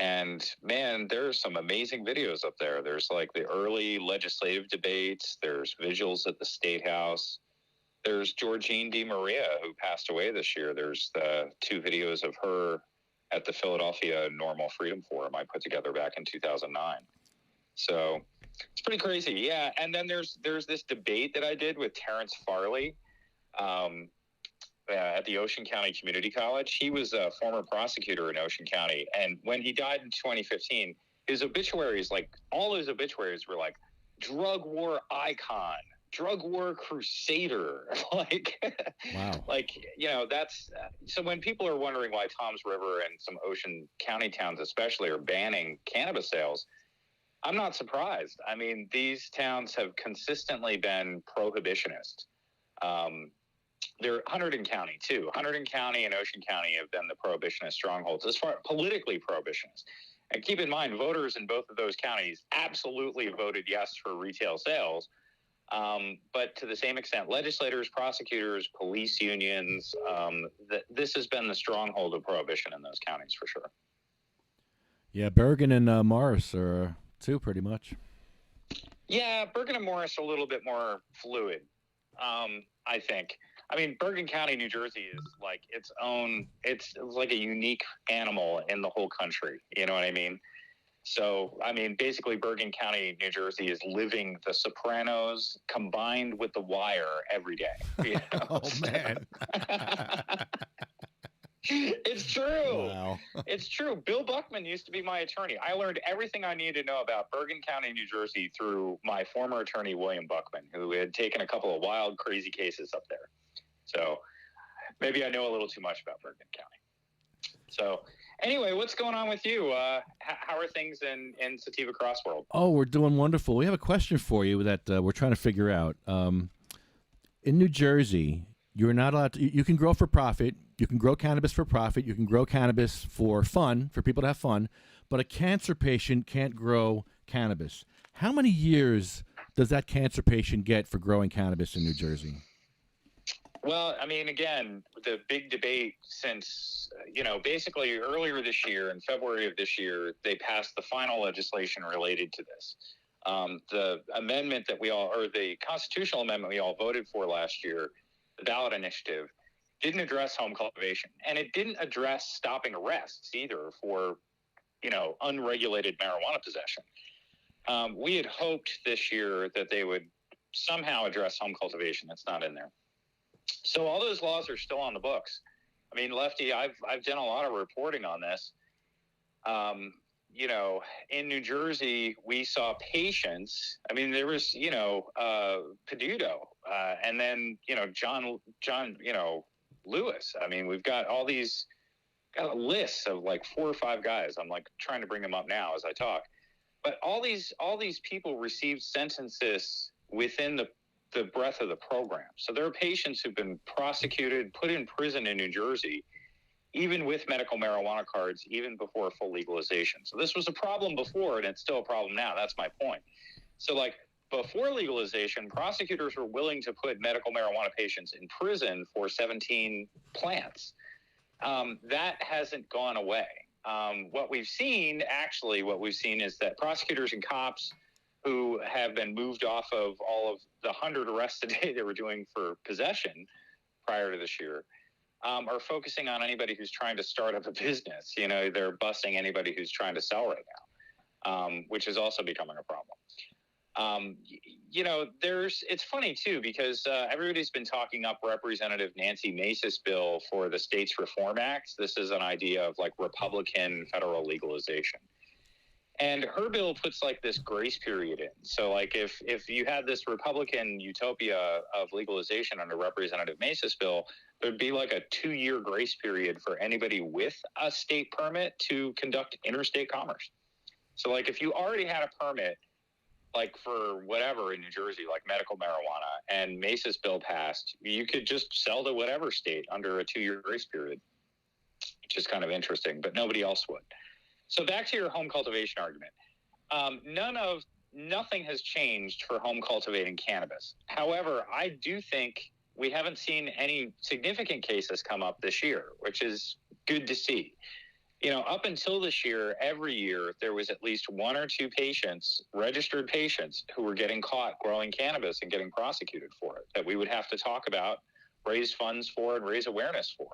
And man, there's some amazing videos up there. There's like the early legislative debates. There's visuals at the State House. There's Georgine DeMaria, who passed away this year. There's the 2 videos of her at the Philadelphia Normal Freedom Forum I put together back in 2009. So it's pretty crazy. Yeah. And then there's this debate that I did with Terrence Farley at the Ocean County Community College. He was a former prosecutor in Ocean County. And when he died in 2015, his obituaries, like all his obituaries were like drug war icon, drug war crusader. Like, wow. Like, that's so when people are wondering why Toms River and some Ocean County towns especially are banning cannabis sales, I'm not surprised. I mean, these towns have consistently been prohibitionist. They're Hunterdon County too. Hunterdon County and Ocean County have been the prohibitionist strongholds as far politically prohibitionist. And keep in mind, voters in both of those counties absolutely voted yes for retail sales. But to the same extent, legislators, prosecutors, police unions, this has been the stronghold of prohibition in those counties for sure. Yeah, Bergen and Morris are too, pretty much. Yeah, Bergen and Morris are a little bit more fluid, I think. I mean, Bergen County, New Jersey is like its own, it's like a unique animal in the whole country. You know what I mean? So, I mean, basically Bergen County, New Jersey is living The Sopranos combined with The Wire every day. You know? Oh, man. It's true. Wow. It's true. Bill Buckman used to be my attorney. I learned everything I needed to know about Bergen County, New Jersey through my former attorney, William Buckman, who had taken a couple of wild, crazy cases up there. So maybe I know a little too much about Bergen County. So anyway, what's going on with you? How are things in Sativa Crossworld? Oh, we're doing wonderful. We have a question for you that we're trying to figure out. In New Jersey, you're not allowed to, you can grow for profit. You can grow cannabis for profit. You can grow cannabis for fun, for people to have fun. But a cancer patient can't grow cannabis. How many years does that cancer patient get for growing cannabis in New Jersey? Well, I mean, again, the big debate since, basically earlier this year, in February of this year, they passed the final legislation related to this. The amendment that the constitutional amendment we all voted for last year, the ballot initiative, didn't address home cultivation. And it didn't address stopping arrests either for, unregulated marijuana possession. We had hoped this year that they would somehow address home cultivation. It's not in there. So all those laws are still on the books. I mean, Lefty, I've done a lot of reporting on this. In New Jersey, we saw patients. I mean, there was, Peduto, and then, John, Lewis. I mean, we've got all these, got a list of like 4 or 5 guys. I'm like trying to bring them up now as I talk. But all these people received sentences within the the breadth of the program. So there are patients who've been prosecuted, put in prison in New Jersey, even with medical marijuana cards, even before full legalization. So this was a problem before, and it's still a problem now. That's my point. So like before legalization, prosecutors were willing to put medical marijuana patients in prison for 17 plants. That hasn't gone away. What we've seen is that prosecutors and cops who have been moved off of all of the 100 arrests a day they were doing for possession prior to this year, are focusing on anybody who's trying to start up a business. You know, they're busting anybody who's trying to sell right now, which is also becoming a problem. You know, it's funny too, because everybody's been talking up Representative Nancy Mace's bill for the States Reform Act. This is an idea of like Republican federal legalization. And her bill puts like this grace period in. So like if you had this Republican utopia of legalization under Representative Mace's bill, there'd be like a 2-year grace period for anybody with a state permit to conduct interstate commerce. So like if you already had a permit, like for whatever in New Jersey, like medical marijuana, and Mace's bill passed, you could just sell to whatever state under a 2-year grace period, which is kind of interesting, but nobody else would. So back to your home cultivation argument. Nothing has changed for home cultivating cannabis. However, I do think we haven't seen any significant cases come up this year, which is good to see. You know, up until this year, every year, there was at least 1 or 2 patients, registered patients, who were getting caught growing cannabis and getting prosecuted for it, that we would have to talk about, raise funds for, and raise awareness for.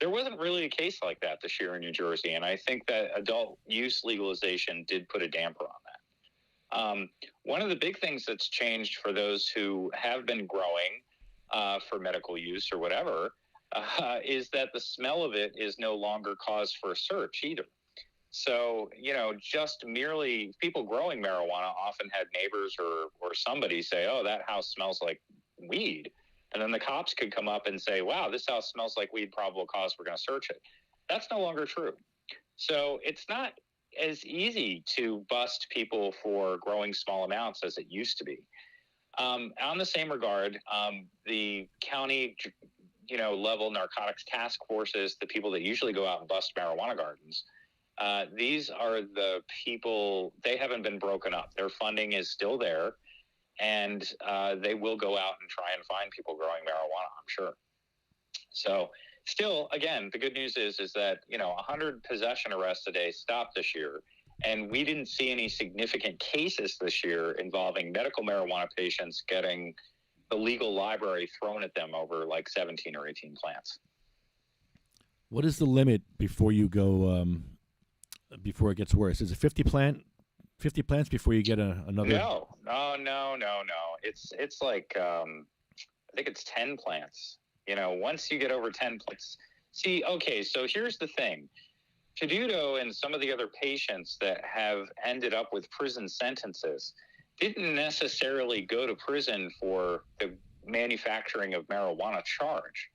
There wasn't really a case like that this year in New Jersey, and I think that adult use legalization did put a damper on that. One of the big things that's changed for those who have been growing for medical use or whatever is that the smell of it is no longer cause for a search either. So, you know, just merely people growing marijuana often had neighbors or somebody say, oh, that house smells like weed. And then the cops could come up and say, wow, this house smells like weed, probable cause, we're going to search it. That's no longer true. So it's not as easy to bust people for growing small amounts as it used to be. On the same regard, the county, level narcotics task forces, the people that usually go out and bust marijuana gardens, these are the people, they haven't been broken up. Their funding is still there. And they will go out and try and find people growing marijuana, I'm sure. So still, again, the good news is that, 100 possession arrests a day stopped this year. And we didn't see any significant cases this year involving medical marijuana patients getting the legal library thrown at them over like 17 or 18 plants. What is the limit before you go, before it gets worse? Is it 50 plants before you get another? No. It's like I think it's 10 plants. Once you get over 10 plants. See, okay, so here's the thing. Peduto and some of the other patients that have ended up with prison sentences didn't necessarily go to prison for the manufacturing of marijuana charge.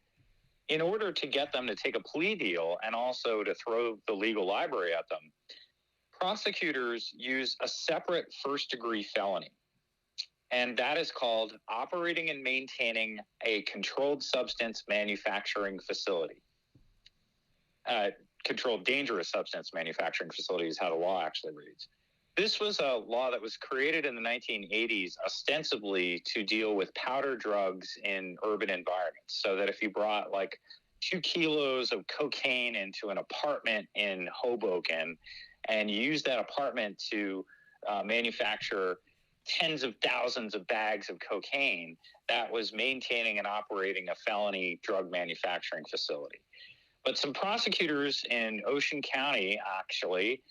In order to get them to take a plea deal and also to throw the legal library at them, prosecutors use a separate first-degree felony, and that is called operating and maintaining a controlled substance manufacturing facility. Controlled dangerous substance manufacturing facility is how the law actually reads. This was a law that was created in the 1980s ostensibly to deal with powder drugs in urban environments, so that if you brought like 2 kilos of cocaine into an apartment in Hoboken and use that apartment to manufacture tens of thousands of bags of cocaine, that was maintaining and operating a felony drug manufacturing facility. But some prosecutors in Ocean County, actually,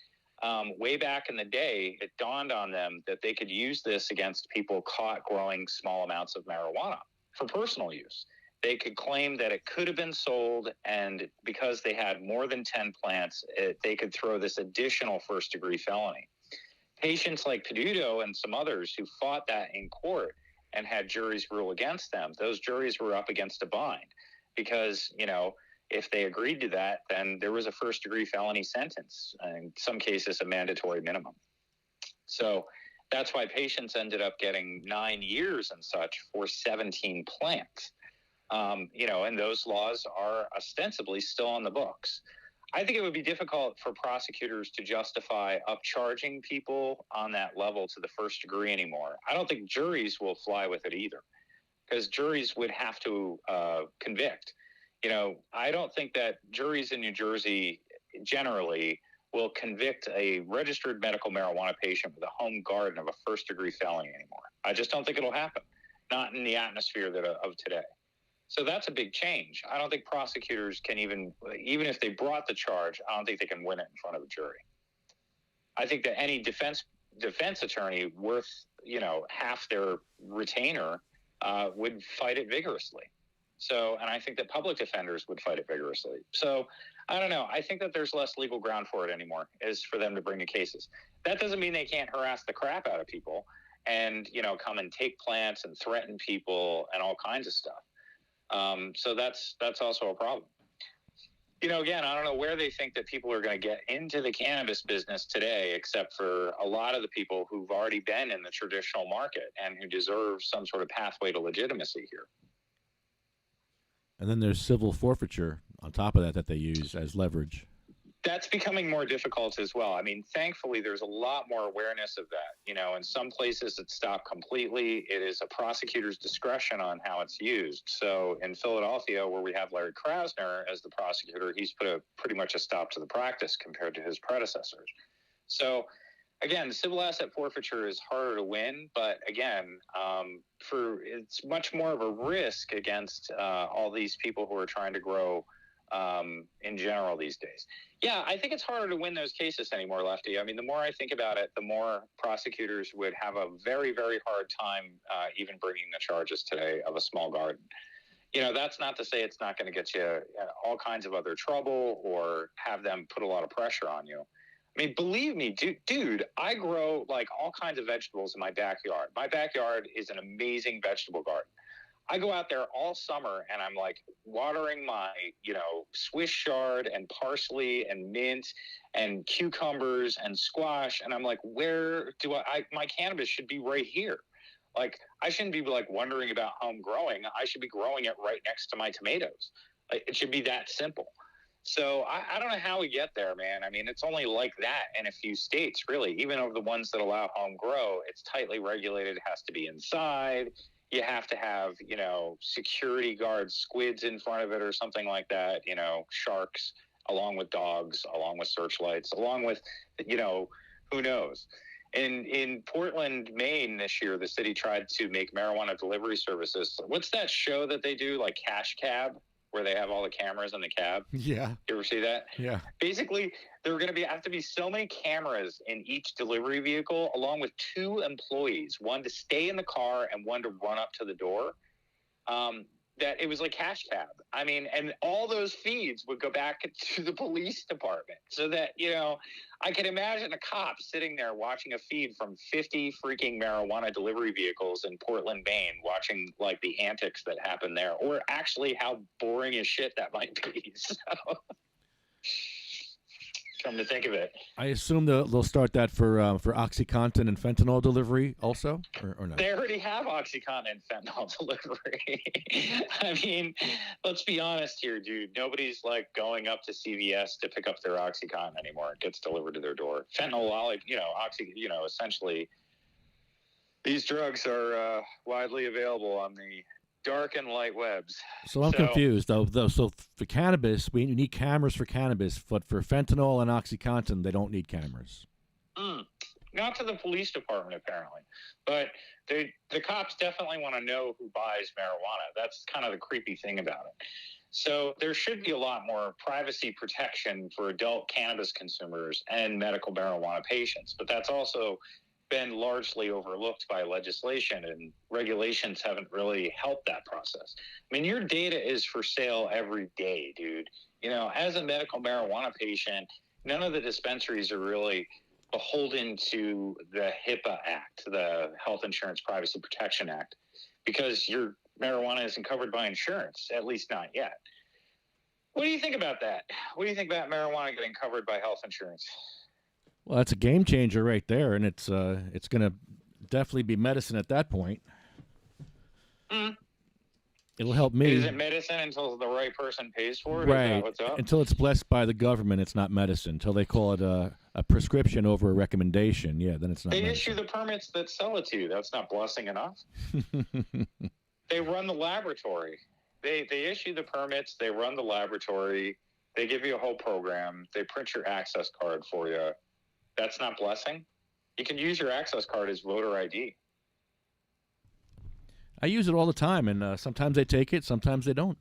way back in the day, it dawned on them that they could use this against people caught growing small amounts of marijuana for personal use. They could claim that it could have been sold, and because they had more than 10 plants, they could throw this additional first-degree felony. Patients like Peduto and some others who fought that in court and had juries rule against them, those juries were up against a bind because, if they agreed to that, then there was a first-degree felony sentence, in some cases a mandatory minimum. So That's why patients ended up getting 9 years and such for 17 plants. And those laws are ostensibly still on the books. I think it would be difficult for prosecutors to justify upcharging people on that level to the first degree anymore. I don't think juries will fly with it either, because juries would have to convict. I don't think that juries in New Jersey generally will convict a registered medical marijuana patient with a home garden of a first-degree felony anymore. I just don't think it'll happen, not in the atmosphere of today. So that's a big change. I don't think prosecutors can even if they brought the charge, I don't think they can win it in front of a jury. I think that any defense attorney worth, half their retainer would fight it vigorously. So, and I think that public defenders would fight it vigorously. So, I don't know. I think that there's less legal ground for it anymore, is for them to bring the cases. That doesn't mean they can't harass the crap out of people and, come and take plants and threaten people and all kinds of stuff. So that's also a problem. Again, I don't know where they think that people are going to get into the cannabis business today, except for a lot of the people who've already been in the traditional market and who deserve some sort of pathway to legitimacy here. And then there's civil forfeiture on top of that they use as leverage. That's becoming more difficult as well. I mean, thankfully, there's a lot more awareness of that. In some places it's stopped completely. It is a prosecutor's discretion on how it's used. So in Philadelphia, where we have Larry Krasner as the prosecutor, he's put pretty much a stop to the practice compared to his predecessors. So again, civil asset forfeiture is harder to win, but again, it's much more of a risk against all these people who are trying to grow in general these days. Yeah, I think it's harder to win those cases anymore, Lefty. I mean, the more I think about it, the more prosecutors would have a very, very hard time even bringing the charges today of a small garden. That's not to say it's not going to get you all kinds of other trouble or have them put a lot of pressure on you. I mean, believe me, dude, I grow like all kinds of vegetables in my backyard. My backyard is an amazing vegetable garden. I go out there all summer and I'm like watering my, Swiss chard and parsley and mint and cucumbers and squash. And I'm like, where do my cannabis should be right here. Like, I shouldn't be like wondering about how I'm growing. I should be growing it right next to my tomatoes. Like, it should be that simple. So I don't know how we get there, man. I mean, it's only like that in a few states, really. Even over the ones that allow home grow, it's tightly regulated. It has to be inside. You have to have, security guards, squids in front of it or something like that, sharks, along with dogs, along with searchlights, along with, who knows. In Portland, Maine this year, the city tried to make marijuana delivery services. What's that show that they do, like Cash Cab, where they have all the cameras in the cab? Yeah. You ever see that? Yeah. Basically, there are going to have to be so many cameras in each delivery vehicle, along with 2 employees, one to stay in the car and one to run up to the door, that it was like Cash Cab. I mean, and all those feeds would go back to the police department, so that, I can imagine a cop sitting there watching a feed from 50 freaking marijuana delivery vehicles in Portland, Maine, watching like the antics that happen there, or actually how boring as shit that might be. So, come to think of it, I assume they'll start that for OxyContin and fentanyl delivery also, or no? They already have OxyContin and fentanyl delivery. I mean, let's be honest here, dude. Nobody's like going up to CVS to pick up their OxyContin anymore. It gets delivered to their door. Fentanyl, essentially, these drugs are widely available on the dark and light webs. So I'm confused though. So for cannabis, we need cameras for cannabis, but for fentanyl and OxyContin, they don't need cameras. Not to the police department, apparently, but the cops definitely want to know who buys marijuana. That's kind of the creepy thing about it. So there should be a lot more privacy protection for adult cannabis consumers and medical marijuana patients, but that's also been largely overlooked by legislation, and regulations haven't really helped that process. I mean, your data is for sale every day, dude. As a medical marijuana patient, none of the dispensaries are really beholden to the HIPAA Act, the Health Insurance Privacy Protection Act, because your marijuana isn't covered by insurance, at least not yet. What do you think about that? What do you think about marijuana getting covered by health insurance? Well, that's a game changer right there, and it's going to definitely be medicine at that point. Mm. It'll help me. It isn't medicine until the right person pays for it? Right. Is that what's up? Until it's blessed by the government, it's not medicine. Until they call it a prescription over a recommendation, yeah, then it's not They medicine. issue the permits that sell it to you. That's not blessing enough. They run the laboratory. They issue the permits. They run the laboratory. They give you a whole program. They print your access card for you. That's not blessing. You can use your access card as voter ID. I use it all the time, and sometimes they take it, sometimes they don't.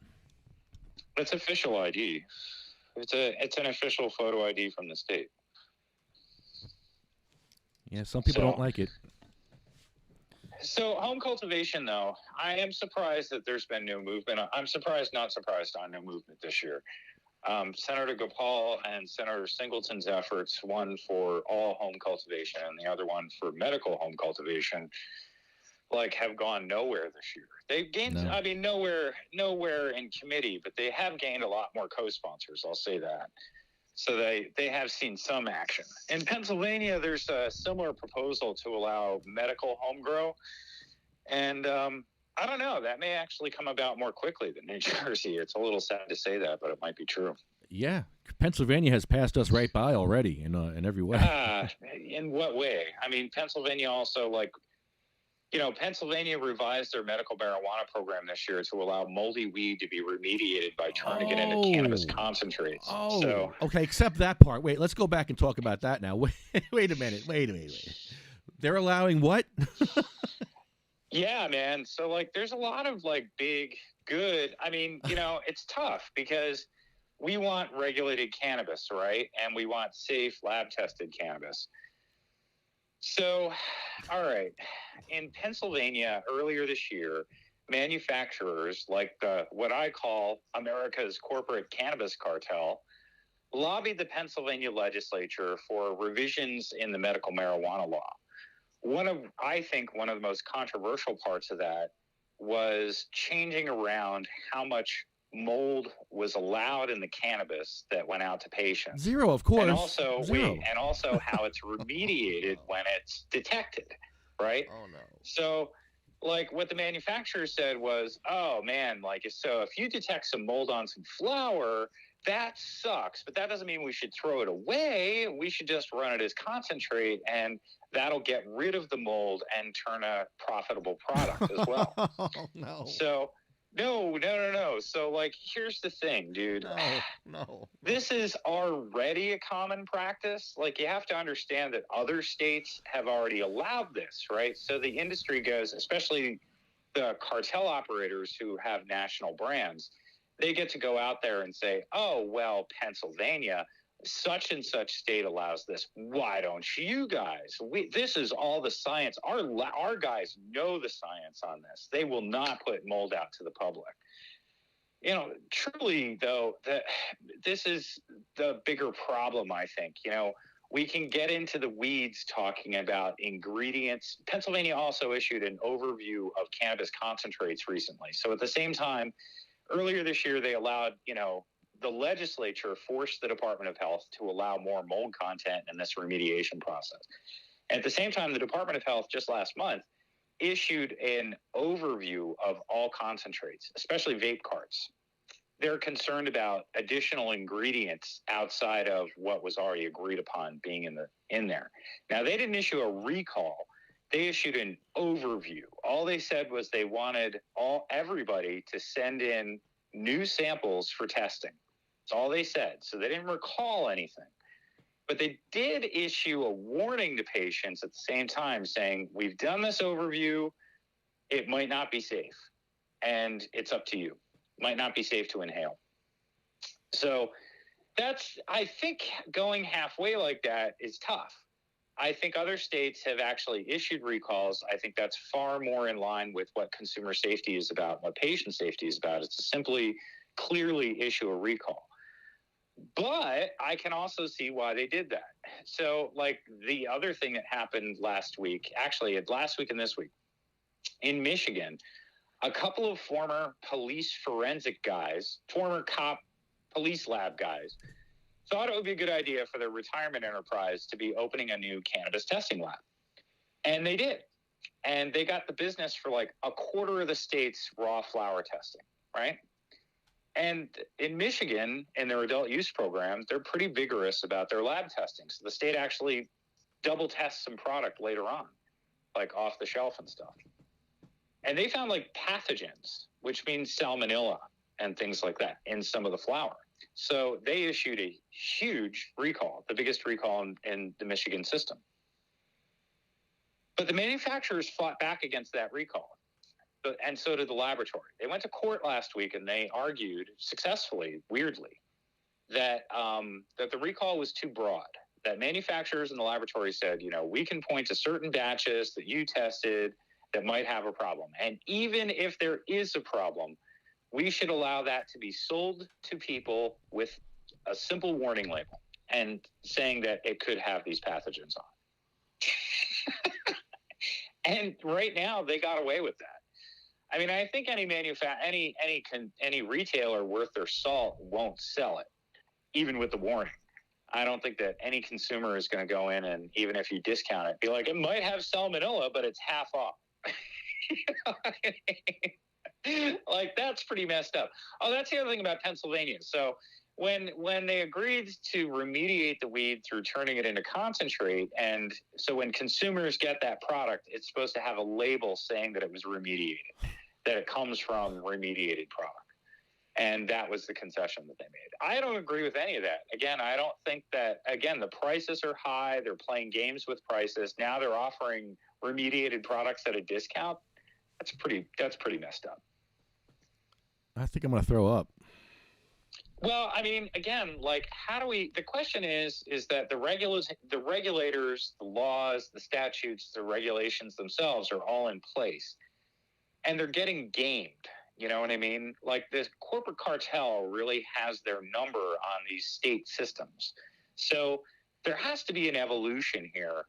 It's official ID. It's an official photo ID from the state. Yeah, some people don't like it. So home cultivation, though, I am surprised that there's been no movement. I'm surprised, not surprised on no movement this year. Senator Gopal and Senator Singleton's efforts, one for all home cultivation and the other one for medical home cultivation, have gone nowhere this year. They've gained, nowhere in committee, but they have gained a lot more co-sponsors. I'll say that. So they have seen some action. In Pennsylvania, there's a similar proposal to allow medical home grow. And I don't know, that may actually come about more quickly than New Jersey. It's a little sad to say that, but it might be true. Yeah, Pennsylvania has passed us right by already in every way. In what way? I mean, Pennsylvania also, Pennsylvania revised their medical marijuana program this year to allow moldy weed to be remediated by turning it into cannabis concentrates. Oh, so, okay, except that part. Wait, let's go back and talk about that now. Wait a minute. They're allowing what? Yeah, man. So, there's a lot of, big, good. I mean, it's tough because we want regulated cannabis, right? And we want safe, lab-tested cannabis. So, all right. In Pennsylvania, earlier this year, manufacturers like what I call America's corporate cannabis cartel lobbied the Pennsylvania legislature for revisions in the medical marijuana law. I think one of the most controversial parts of that was changing around how much mold was allowed in the cannabis that went out to patients. Zero, of course. And also, Zero. and also how it's remediated when it's detected, right? Oh, no. So, what the manufacturer said was, oh, man, so if you detect some mold on some flour, that sucks, but that doesn't mean we should throw it away. We should just run it as concentrate, and that'll get rid of the mold and turn a profitable product as well. Oh, no. So, no. So, here's the thing, dude. No. This is already a common practice. You have to understand that other states have already allowed this, right? So the industry goes, especially the cartel operators who have national brands, they get to go out there and say, oh, well, Pennsylvania, such and such state allows this. Why don't you guys? This is all the science. Our guys know the science on this. They will not put mold out to the public. Truly, though, this is the bigger problem, I think. We can get into the weeds talking about ingredients. Pennsylvania also issued an overview of cannabis concentrates recently. So at the same time, earlier this year, they allowed, the legislature forced the Department of Health to allow more mold content in this remediation process. At the same time, the Department of Health just last month issued an overview of all concentrates, especially vape carts. They're concerned about additional ingredients outside of what was already agreed upon being in there. Now, they didn't issue a recall. They issued an overview. All they said was they wanted everybody to send in new samples for testing. That's all they said. So they didn't recall anything. But they did issue a warning to patients at the same time saying, we've done this overview. It might not be safe. And it's up to you. It might not be safe to inhale. So I think going halfway like that is tough. I think other states have actually issued recalls. I think that's far more in line with what consumer safety is about, what patient safety is about. It's to simply clearly issue a recall. But I can also see why they did that. So, the other thing that happened last week and this week, in Michigan, a couple of former police forensic guys, former cop police lab guys, thought it would be a good idea for their retirement enterprise to be opening a new cannabis testing lab. And they did. And they got the business for like a quarter of the state's raw flower testing, right? And in Michigan, in their adult use programs, they're pretty vigorous about their lab testing. So the state actually double tests some product later on, like off the shelf and stuff. And they found like pathogens, which means salmonella and things like that in some of the flour. So they issued a huge recall, the biggest recall in the Michigan system. But the manufacturers fought back against that recall. And so did the laboratory. They went to court last week and they argued successfully, weirdly, that that the recall was too broad. That manufacturers in the laboratory said, you know, we can point to certain batches that you tested that might have a problem. And even if there is a problem, we should allow that to be sold to people with a simple warning label and saying that it could have these pathogens on. And right now they got away with that. I mean, I think any retailer worth their salt won't sell it, even with the warning. I don't think that any consumer is going to go in and, even if you discount it, be like, it might have salmonella, but it's half off. You know what I mean? Like, that's pretty messed up. Oh, that's the other thing about Pennsylvania. So when they agreed to remediate the weed through turning it into concentrate, and so when consumers get that product, it's supposed to have a label saying that it was remediated, that it comes from remediated product. And that was the concession that they made. I don't agree with any of that. Again, I don't think that, again, the prices are high. They're playing games with prices. Now they're offering remediated products at a discount. That's pretty messed up. I think I'm going to throw up. Well, I mean, again, like, how do we, the question is that the regulators, the laws, the statutes, the regulations themselves are all in place, and they're getting gamed. You know what I mean? Like, this corporate cartel really has their number on these state systems. So there has to be an evolution here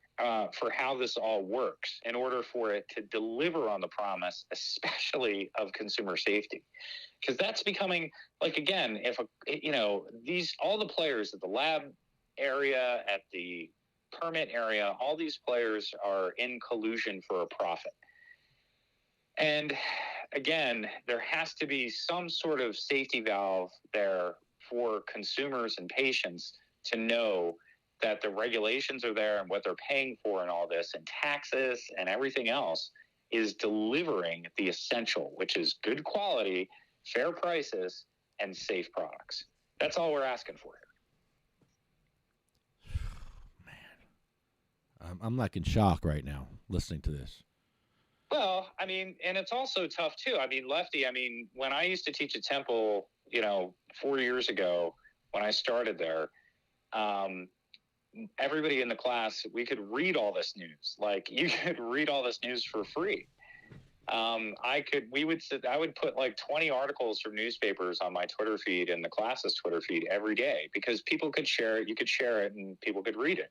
for how this all works in order for it to deliver on the promise, especially of consumer safety. Because that's becoming, like, again, all the players at the lab area, at the permit area, all these players are in collusion for a profit. And again, there has to be some sort of safety valve there for consumers and patients to know that the regulations are there and what they're paying for and all this, and taxes and everything else is delivering the essential, which is good quality, fair prices, and safe products. That's all we're asking for here. Man, I'm like in shock right now listening to this. Well, I mean, and it's also tough too. I mean, Lefty, I mean, when I used to teach at Temple, 4 years ago, when I started there, everybody in the class, we could read all this news. Like, you could read all this news for free. I would put like 20 articles from newspapers on my Twitter feed and the class's Twitter feed every day, because people could share it, you could share it, and people could read it.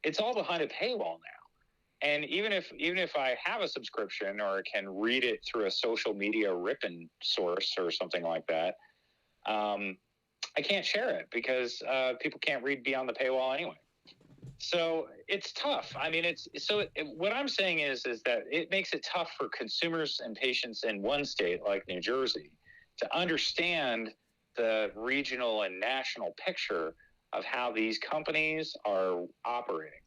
It's all behind a paywall now. And even if I have a subscription or can read it through a social media ripping source or something like that, I can't share it because people can't read beyond the paywall anyway. So it's tough. I mean, what I'm saying is that it makes it tough for consumers and patients in one state like New Jersey to understand the regional and national picture of how these companies are operating.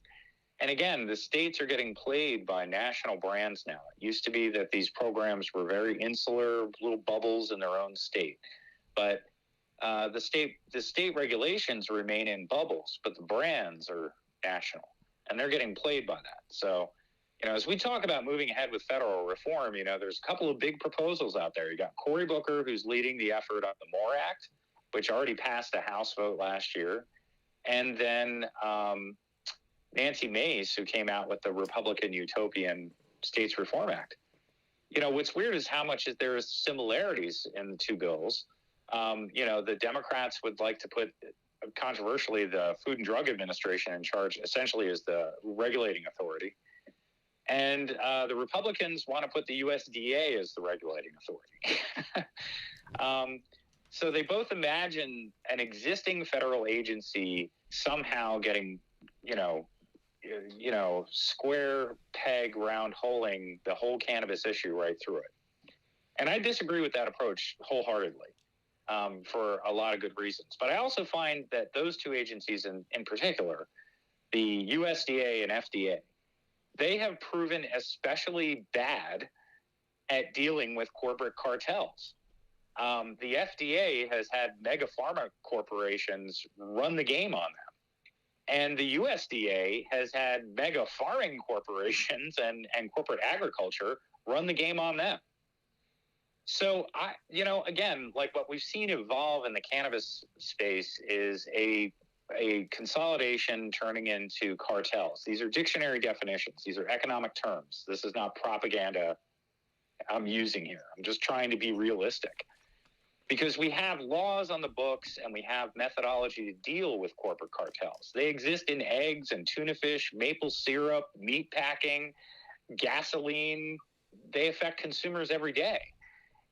And again, the states are getting played by national brands now. It used to be that these programs were very insular, little bubbles in their own state. But the state regulations remain in bubbles, but the brands are national, and they're getting played by that. So, as we talk about moving ahead with federal reform, there's a couple of big proposals out there. You got Cory Booker, who's leading the effort on the MORE Act, which already passed a House vote last year. And then Nancy Mace, who came out with the Republican Utopian States Reform Act. What's weird is how much there is similarities in the two bills. The Democrats would like to put, controversially, the Food and Drug Administration in charge, essentially as the regulating authority. And the Republicans want to put the USDA as the regulating authority. So they both imagine an existing federal agency somehow getting, square peg round holing the whole cannabis issue right through it. And I disagree with that approach wholeheartedly for a lot of good reasons. But I also find that those two agencies in particular, the USDA and FDA, they have proven especially bad at dealing with corporate cartels. The FDA has had mega pharma corporations run the game on them. And the USDA has had mega farming corporations and corporate agriculture run the game on them. So again, like what we've seen evolve in the cannabis space is a consolidation turning into cartels. These are dictionary definitions. These are economic terms. This is not propaganda I'm using here. I'm just trying to be realistic. Because we have laws on the books and we have methodology to deal with corporate cartels. They exist in eggs and tuna fish, maple syrup, meat packing, gasoline. They affect consumers every day.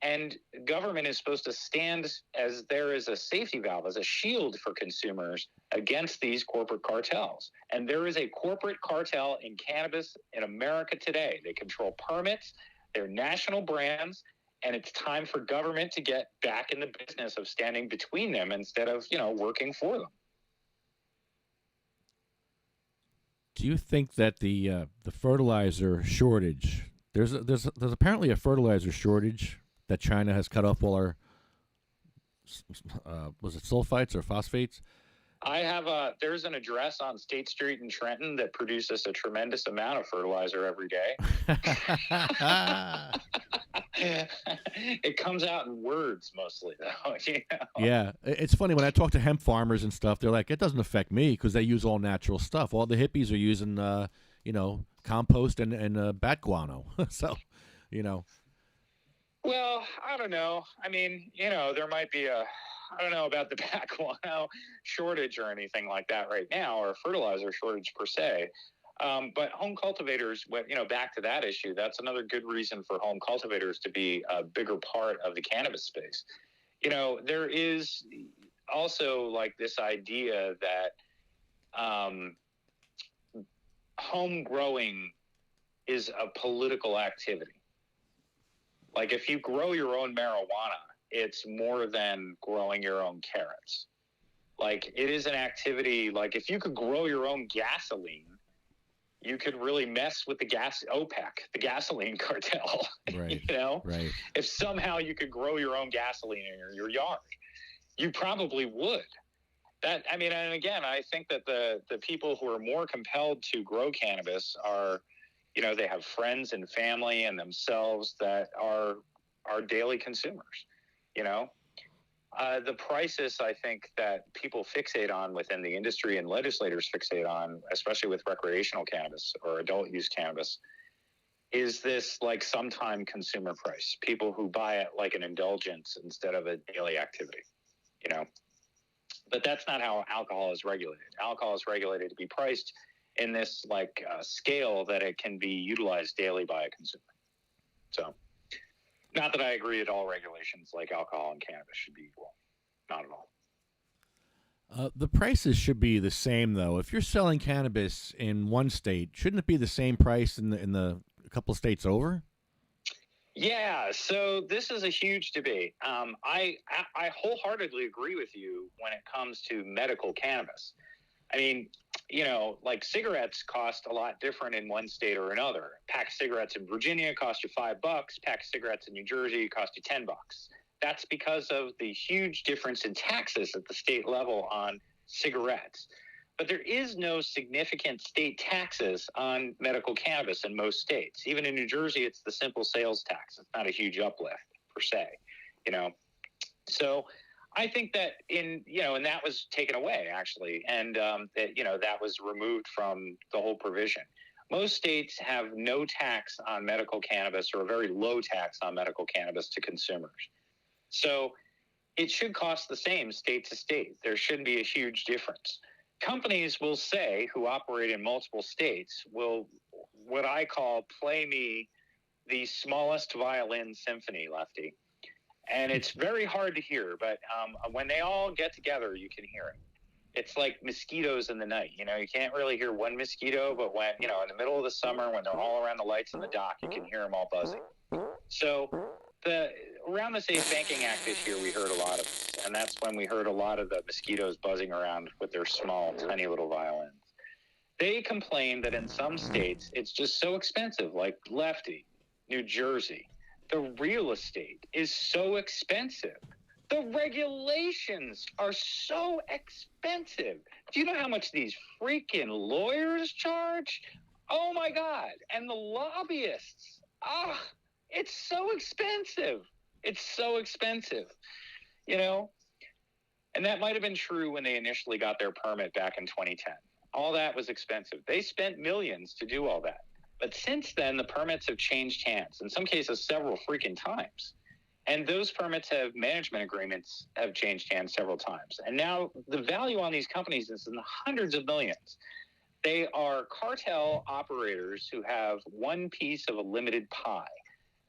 And government is supposed to stand as there is a safety valve, as a shield for consumers against these corporate cartels. And there is a corporate cartel in cannabis in America today. They control permits, they're national brands, and it's time for government to get back in the business of standing between them instead of, working for them. Do you think that the fertilizer shortage, there's apparently a fertilizer shortage that China has cut off all our was it sulfites or phosphates? I have there's an address on State Street in Trenton that produces a tremendous amount of fertilizer every day. It comes out in words mostly, though. Yeah, it's funny when I talk to hemp farmers and stuff. They're like, it doesn't affect me because they use all natural stuff. All the hippies are using, compost and bat guano. So, Well, I don't know. I mean, there might be I don't know about the bat guano shortage or anything like that right now, or fertilizer shortage per se. But home cultivators, back to that issue, that's another good reason for home cultivators to be a bigger part of the cannabis space. There is also like this idea that home growing is a political activity. Like if you grow your own marijuana, it's more than growing your own carrots. Like it is an activity, like if you could grow your own gasoline, you could really mess with the OPEC, the gasoline cartel. Right. Right. If somehow you could grow your own gasoline in your yard, you probably would. And again, I think that the people who are more compelled to grow cannabis are, they have friends and family and themselves that are daily consumers, The crisis, I think, that people fixate on within the industry and legislators fixate on, especially with recreational cannabis or adult use cannabis, is this like sometime consumer price. People who buy it like an indulgence instead of a daily activity, But that's not how alcohol is regulated. Alcohol is regulated to be priced in this scale that it can be utilized daily by a consumer. So, not that I agree that all regulations like alcohol and cannabis should be equal. Not at all. The prices should be the same, though. If you're selling cannabis in one state, shouldn't it be the same price in the couple of states over? Yeah, so this is a huge debate. I wholeheartedly agree with you when it comes to medical cannabis. I mean, like cigarettes cost a lot different in one state or another. Pack of cigarettes in Virginia cost you $5. Pack of cigarettes in New Jersey cost you $10. That's because of the huge difference in taxes at the state level on cigarettes. But there is no significant state taxes on medical cannabis in most states. Even in New Jersey, it's the simple sales tax. It's not a huge uplift per se, So I think that and that was taken away actually. And that was removed from the whole provision. Most states have no tax on medical cannabis or a very low tax on medical cannabis to consumers. So it should cost the same state to state. There shouldn't be a huge difference. Companies will say, who operate in multiple states, will what I call play me the smallest violin symphony, Lefty. And it's very hard to hear, but when they all get together, you can hear it. It's like mosquitoes in the night. You know, you can't really hear one mosquito, but when, you know, in the middle of the summer, when they're all around the lights in the dock, you can hear them all buzzing. So around the Safe Banking Act this year, we heard a lot of this, and that's when we heard a lot of the mosquitoes buzzing around with their small, tiny little violins. They complain that in some states, it's just so expensive, like Lefty, New Jersey. The real estate is so expensive. The regulations are so expensive. Do you know how much these freaking lawyers charge? Oh my God. And the lobbyists. It's so expensive. It's so expensive, you know? And that might have been true when they initially got their permit back in 2010. All that was expensive. They spent millions to do all that. But since then, the permits have changed hands, in some cases several freaking times. And those management agreements have changed hands several times. And now the value on these companies is in the hundreds of millions. They are cartel operators who have one piece of a limited pie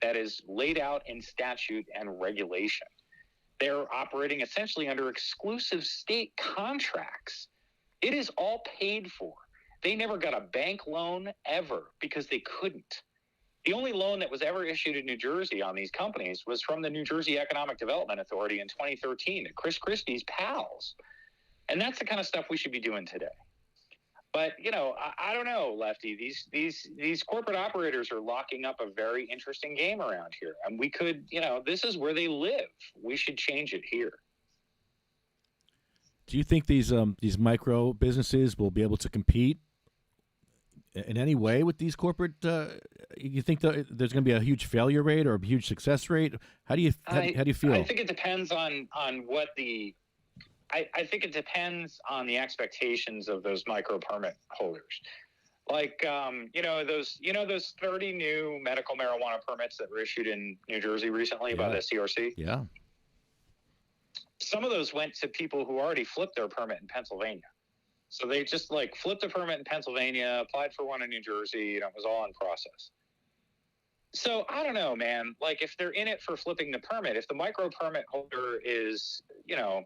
that is laid out in statute and regulation. They're operating essentially under exclusive state contracts. It is all paid for. They never got a bank loan ever because they couldn't. The only loan that was ever issued in New Jersey on these companies was from the New Jersey Economic Development Authority in 2013 to Chris Christie's pals. And that's the kind of stuff we should be doing today. But, you know, I don't know, Lefty. These corporate operators are locking up a very interesting game around here. And we could, you know, this is where they live. We should change it here. Do you think these micro businesses will be able to compete in any way with these corporate? You think there's going to be a huge failure rate or a huge success rate? How do you feel? I think it depends on what the. I think it depends on the expectations of those micro permit holders. Like those 30 new medical marijuana permits that were issued in New Jersey recently by the CRC. Yeah. Some of those went to people who already flipped their permit in Pennsylvania. So they just like flipped a permit in Pennsylvania, applied for one in New Jersey, and it was all in process. So I don't know, man. Like if they're in it for flipping the permit, if the micro permit holder is, you know,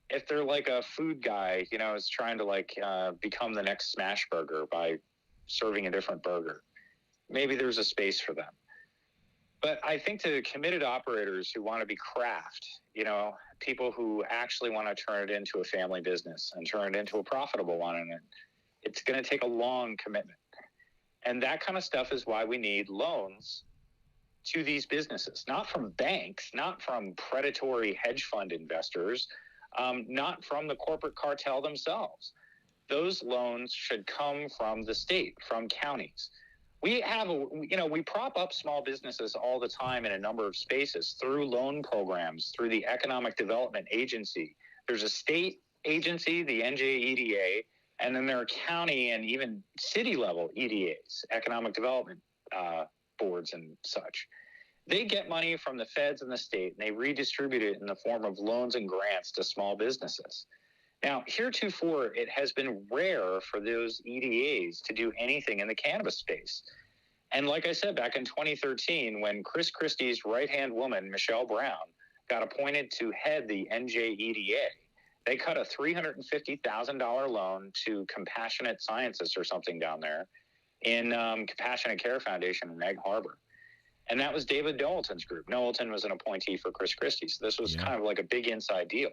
if they're like a food guy, you know, is trying to become the next smash burger by serving a different burger, maybe there's a space for them. But I think to committed operators who want to be craft, you know, people who actually want to turn it into a family business and turn it into a profitable one, and it's going to take a long commitment. And that kind of stuff is why we need loans to these businesses, not from banks, not from predatory hedge fund investors, not from the corporate cartel themselves. Those loans should come from the state, from counties. We prop up small businesses all the time in a number of spaces through loan programs, through the Economic Development Agency. There's a state agency, the NJEDA, and then there are county and even city level EDAs, economic development boards and such. They get money from the feds and the state, and they redistribute it in the form of loans and grants to small businesses. Now, heretofore, it has been rare for those EDAs to do anything in the cannabis space. And like I said, back in 2013, when Chris Christie's right-hand woman, Michelle Brown, got appointed to head the NJEDA, they cut a $350,000 loan to Compassionate Sciences or something down there in Compassionate Care Foundation in Egg Harbor. And that was David Knowlton's group. Knowlton was an appointee for Chris Christie. So this was kind of like a big inside deal.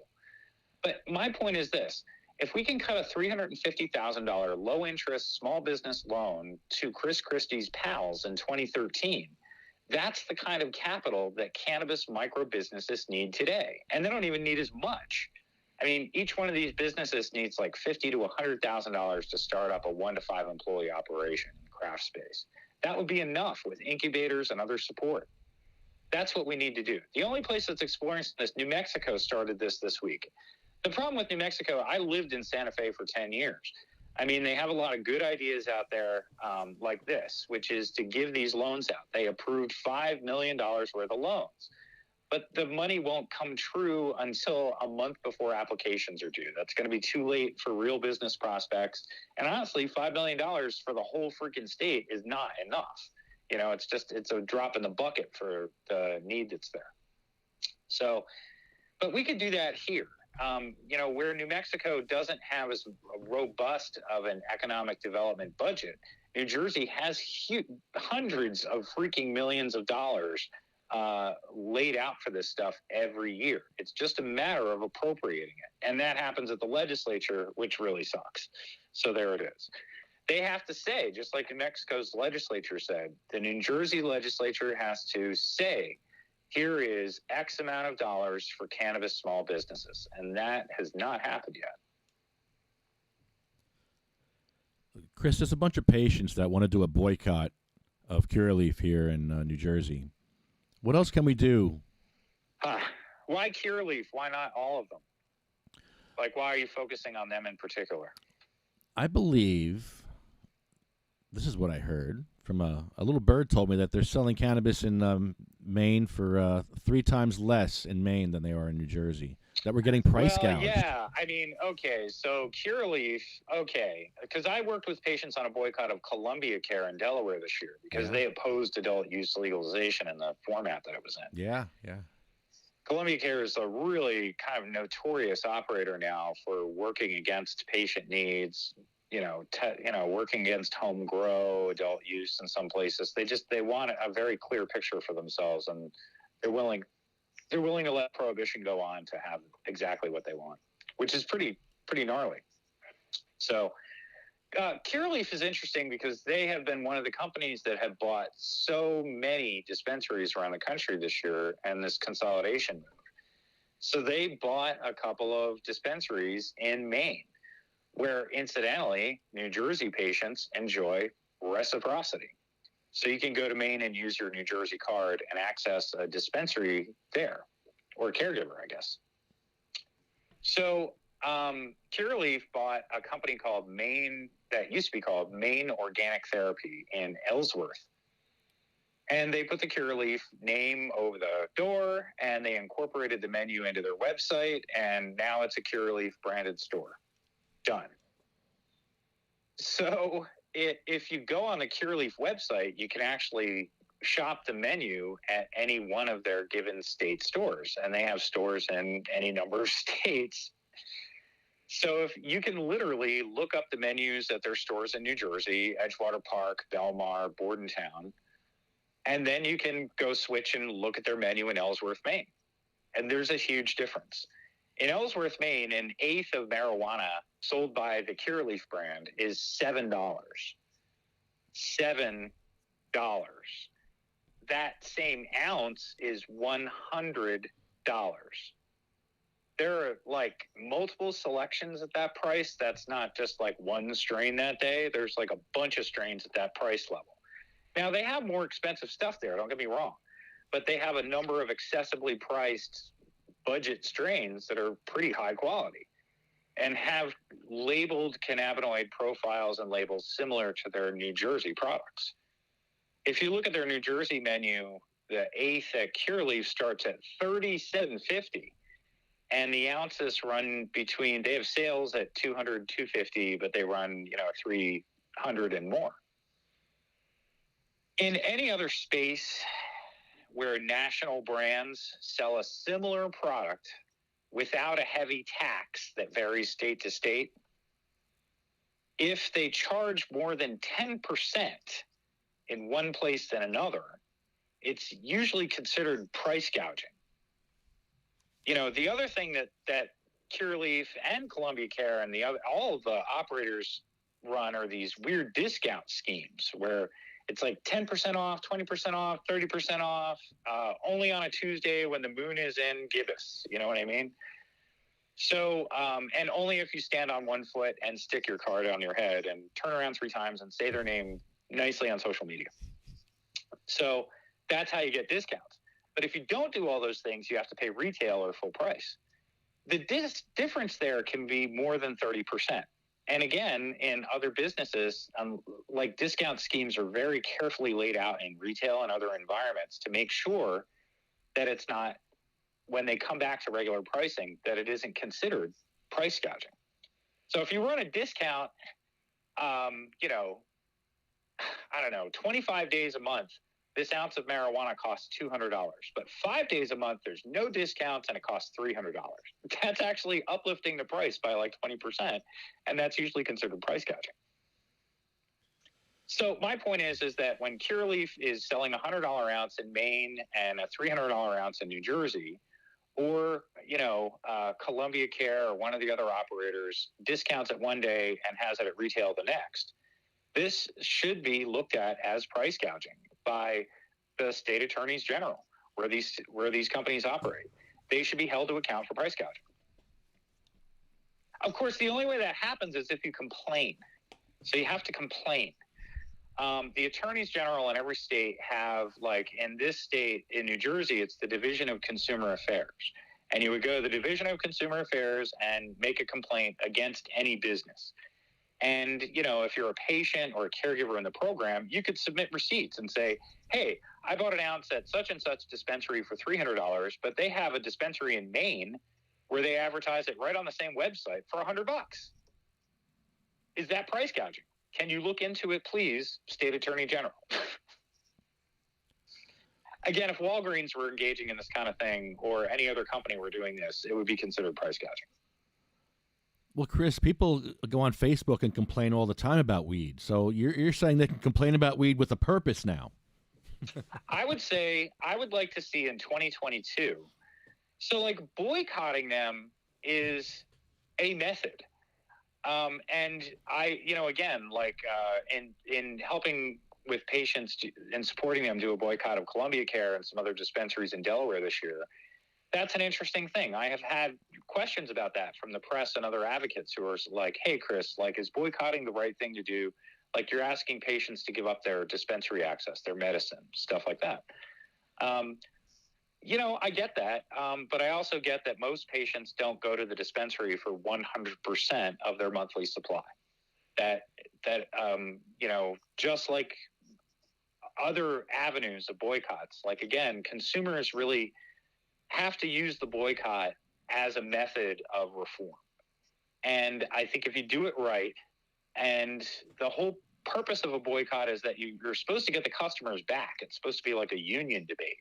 But my point is this. If we can cut a $350,000 low-interest small business loan to Chris Christie's pals in 2013, that's the kind of capital that cannabis micro businesses need today. And they don't even need as much. I mean, each one of these businesses needs like $50,000 to $100,000 to start up a 1 to 5 employee operation in the craft space. That would be enough with incubators and other support. That's what we need to do. The only place that's exploring this, New Mexico started this week. The problem with New Mexico, I lived in Santa Fe for 10 years. I mean, they have a lot of good ideas out there like this, which is to give these loans out. They approved $5 million worth of loans. But the money won't come true until a month before applications are due. That's going to be too late for real business prospects. And honestly, $5 million for the whole freaking state is not enough. You know, it's a drop in the bucket for the need that's there. So, but we could do that here. where New Mexico doesn't have as robust of an economic development budget, New Jersey has hundreds of freaking millions of dollars laid out for this stuff every year. It's just a matter of appropriating it. And that happens at the legislature, which really sucks. So there it is. They have to say, just like New Mexico's legislature said, the New Jersey legislature has to say, here is X amount of dollars for cannabis small businesses. And that has not happened yet. Chris, there's a bunch of patients that want to do a boycott of Curaleaf here in New Jersey. What else can we do? Why Curaleaf? Why not all of them? Like, why are you focusing on them in particular? I believe, this is what I heard from a little bird told me that they're selling cannabis in Maine for 3 times less in Maine than they are in New Jersey. That we're getting price gouged. Yeah, I mean, okay, so Curaleaf, okay, because I worked with patients on a boycott of Columbia Care in Delaware this year because they opposed adult use legalization in the format that it was in. Yeah. Columbia Care is a really kind of notorious operator now for working against patient needs, working against home grow, adult use in some places. They want a very clear picture for themselves, and they're willing to let prohibition go on to have exactly what they want, which is pretty gnarly. So Curaleaf is interesting because they have been one of the companies that have bought so many dispensaries around the country this year and this consolidation move. So they bought a couple of dispensaries in Maine, where incidentally, New Jersey patients enjoy reciprocity. So you can go to Maine and use your New Jersey card and access a dispensary there, or a caregiver, I guess. So Curaleaf bought a company called that used to be called Maine Organic Therapy in Ellsworth. And they put the Curaleaf name over the door, and they incorporated the menu into their website, and now it's a Curaleaf branded store. Done. So if you go on the Curaleaf website, you can actually shop the menu at any one of their given state stores, and they have stores in any number of states. So if you can literally look up the menus at their stores in New Jersey, Edgewater Park, Belmar, Bordentown, and then you can go switch and look at their menu in Ellsworth, Maine. And there's a huge difference. In Ellsworth, Maine, an eighth of marijuana sold by the Curaleaf brand is $7. $7. That same ounce is $100. There are like multiple selections at that price. That's not just like one strain that day. There's like a bunch of strains at that price level. Now, they have more expensive stuff there, don't get me wrong, but they have a number of accessibly priced budget strains that are pretty high quality and have labeled cannabinoid profiles and labels similar to their New Jersey products. If you look at their New Jersey menu, the eighth at Curaleaf starts at $37.50. And the ounces run between, they have sales at $200, $250, but they run, $300 and more. In any other space where national brands sell a similar product without a heavy tax that varies state to state, if they charge more than 10% in one place than another, it's usually considered price gouging. The other thing that Curaleaf and Columbia Care and all of the operators run are these weird discount schemes where it's like 10% off, 20% off, 30% off, only on a Tuesday when the moon is in gibbous. You know what I mean? So, and only if you stand on one foot and stick your card on your head and turn around 3 times and say their name nicely on social media. So that's how you get discounts. But if you don't do all those things, you have to pay retail or full price. The difference there can be more than 30%. And again, in other businesses, like discount schemes are very carefully laid out in retail and other environments to make sure that it's not, when they come back to regular pricing, that it isn't considered price gouging. So if you run a discount, 25 days a month, this ounce of marijuana costs $200, but 5 days a month, there's no discounts and it costs $300. That's actually uplifting the price by like 20%. And that's usually considered price gouging. So my point is that when Curaleaf is selling a $100 ounce in Maine and a $300 ounce in New Jersey, or, Columbia Care or one of the other operators discounts it one day and has it at retail the next, this should be looked at as price gouging by the state attorneys general, where these companies operate. They should be held to account for price gouging. Of course, the only way that happens is if you complain. So you have to complain. The attorneys general in every state have, like in this state, in New Jersey, it's the Division of Consumer Affairs. And you would go to the Division of Consumer Affairs and make a complaint against any business. And, if you're a patient or a caregiver in the program, you could submit receipts and say, hey, I bought an ounce at such and such dispensary for $300, but they have a dispensary in Maine where they advertise it right on the same website for $100. Is that price gouging? Can you look into it, please, State Attorney General? Again, if Walgreens were engaging in this kind of thing or any other company were doing this, it would be considered price gouging. Well, Chris, people go on Facebook and complain all the time about weed. So you're saying they can complain about weed with a purpose now. I would say I would like to see in 2022. So like boycotting them is a method. And I, again, like in helping with patients and supporting them do a boycott of Columbia Care and some other dispensaries in Delaware this year, that's an interesting thing. I have had questions about that from the press and other advocates who are like, hey, Chris, like, is boycotting the right thing to do? Like, you're asking patients to give up their dispensary access, their medicine, stuff like that. I get that, but I also get that most patients don't go to the dispensary for 100% of their monthly supply. That just like other avenues of boycotts, like, again, consumers really have to use the boycott as a method of reform. And I think if you do it right, and the whole purpose of a boycott is that you're supposed to get the customers back. It's supposed to be like a union debate.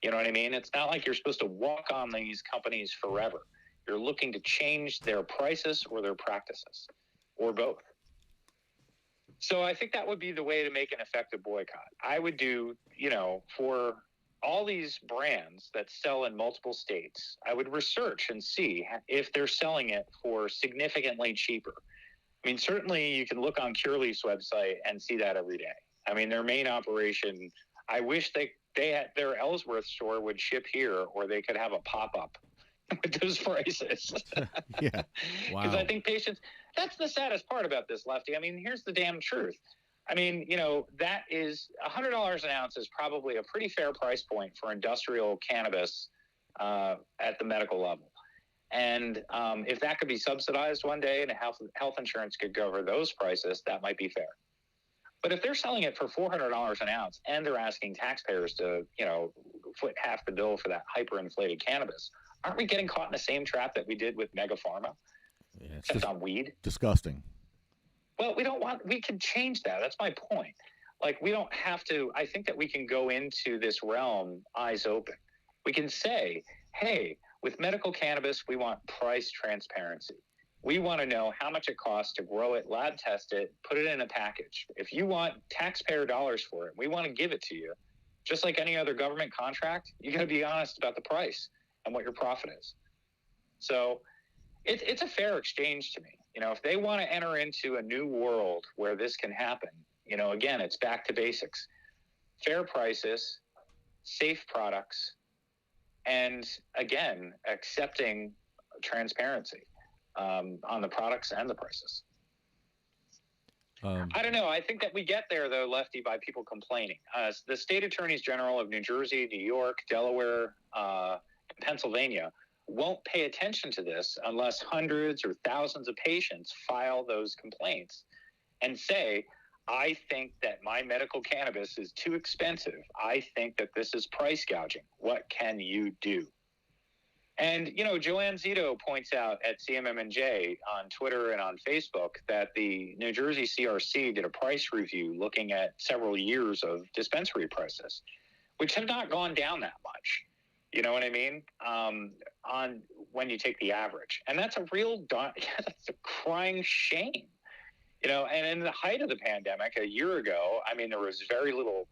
You know what I mean? It's not like you're supposed to walk on these companies forever. You're looking to change their prices or their practices, or both. So I think that would be the way to make an effective boycott. I would do, for all these brands that sell in multiple states, I would research and see if they're selling it for significantly cheaper. I mean, certainly you can look on Curaleaf's website and see that every day. I mean, their main operation, I wish they had their Ellsworth store would ship here, or they could have a pop-up with those prices. Yeah. Wow. Because I think patients, that's the saddest part about this, Lefty. I mean, here's the damn truth. I mean, that is $100 an ounce is probably a pretty fair price point for industrial cannabis at the medical level. And if that could be subsidized one day and health insurance could cover those prices, that might be fair. But if they're selling it for $400 an ounce and they're asking taxpayers to, foot half the bill for that hyperinflated cannabis, aren't we getting caught in the same trap that we did with Mega Pharma? Yeah, it's except on weed. Disgusting. Well, we can change that. That's my point. Like, we don't have to, I think that we can go into this realm eyes open. We can say, hey, with medical cannabis, we want price transparency. We want to know how much it costs to grow it, lab test it, put it in a package. If you want taxpayer dollars for it, we want to give it to you. Just like any other government contract, you got to be honest about the price and what your profit is. So it's a fair exchange to me. If they want to enter into a new world where this can happen, again, it's back to basics. Fair prices, safe products, and again, accepting transparency on the products and the prices. I don't know. I think that we get there, though, Lefty, by people complaining. The state attorneys general of New Jersey, New York, Delaware, Pennsylvania won't pay attention to this unless hundreds or thousands of patients file those complaints and say, I think that my medical cannabis is too expensive. I think that this is price gouging. What can you do? And, Joanne Zito points out at CMMNJ on Twitter and on Facebook that the New Jersey CRC did a price review looking at several years of dispensary prices, which have not gone down that much. You know what I mean? On when you take the average. And that's a real, that's a crying shame. And in the height of the pandemic a year ago, I mean, there was very little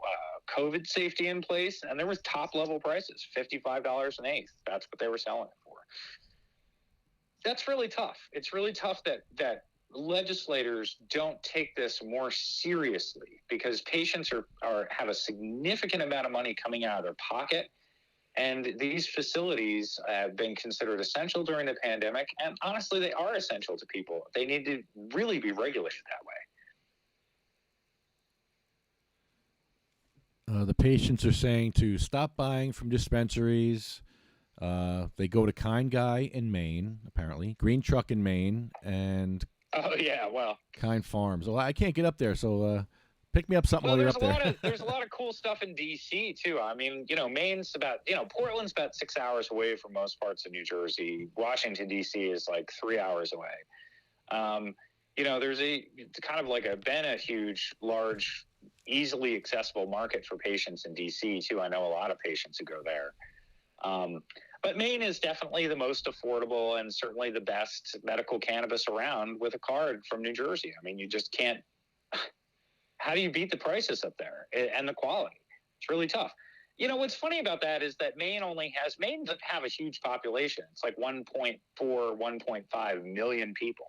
COVID safety in place, and there was top-level prices, $55 an eighth. That's what they were selling it for. That's really tough. It's really tough that legislators don't take this more seriously, because patients have a significant amount of money coming out of their pocket, and these facilities have been considered essential during the pandemic, and honestly, they are essential to people. They need to really be regulated that way. The patients are saying to stop buying from dispensaries. They go to Kind Guy in Maine, apparently, Green Truck in Maine, and Kind Farms. Well, I can't get up there, so pick me up something while you're up there. There's a lot of cool stuff in D.C. too. I mean, Maine's about, Portland's about 6 hours away from most parts of New Jersey. Washington, D.C. is like 3 hours away. There's been a huge, large, easily accessible market for patients in D.C. too. I know a lot of patients who go there. But Maine is definitely the most affordable and certainly the best medical cannabis around with a card from New Jersey. I mean, you just can't. How do you beat the prices up there and the quality? It's really tough. What's funny about that is that Maine doesn't have a huge population. It's like 1.4, 1.5 million people.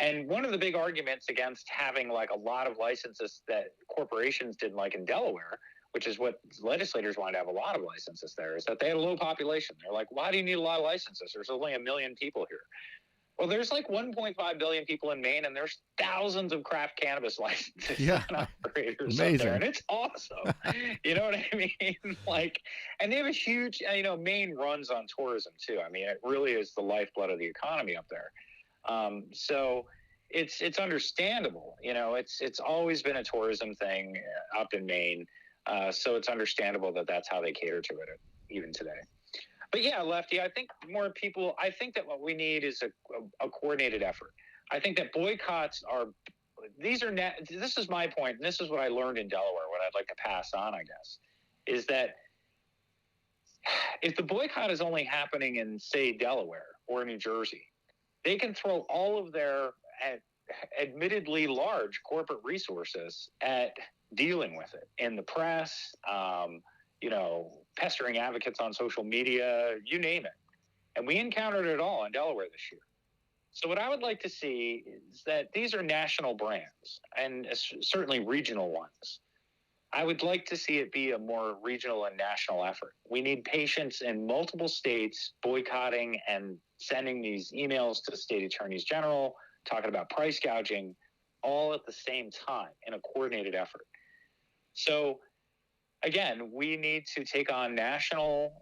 And one of the big arguments against having like a lot of licenses that corporations didn't like in Delaware, which is what legislators wanted to have a lot of licenses there, is that they had a low population. They're like, why do you need a lot of licenses? There's only 1 million people here. Well, there's like 1.5 billion people in Maine, and there's thousands of craft cannabis licenses and operators up there, and it's awesome. You know what I mean? And they have a huge, Maine runs on tourism too. I mean, it really is the lifeblood of the economy up there. So it's understandable. It's always been a tourism thing up in Maine. So it's understandable that that's how they cater to it even today. But yeah, Lefty, I think that what we need is a coordinated effort. I think that boycotts this is my point, and this is what I learned in Delaware, what I'd like to pass on, I guess, is that if the boycott is only happening in, say, Delaware or New Jersey, they can throw all of their admittedly large corporate resources at dealing with it in the press, pestering advocates on social media, you name it. And we encountered it all in Delaware this year. So what I would like to see is that these are national brands and certainly regional ones. I would like to see it be a more regional and national effort. We need patients in multiple states boycotting and sending these emails to the state attorneys general, talking about price gouging, all at the same time in a coordinated effort. So again, we need to take on national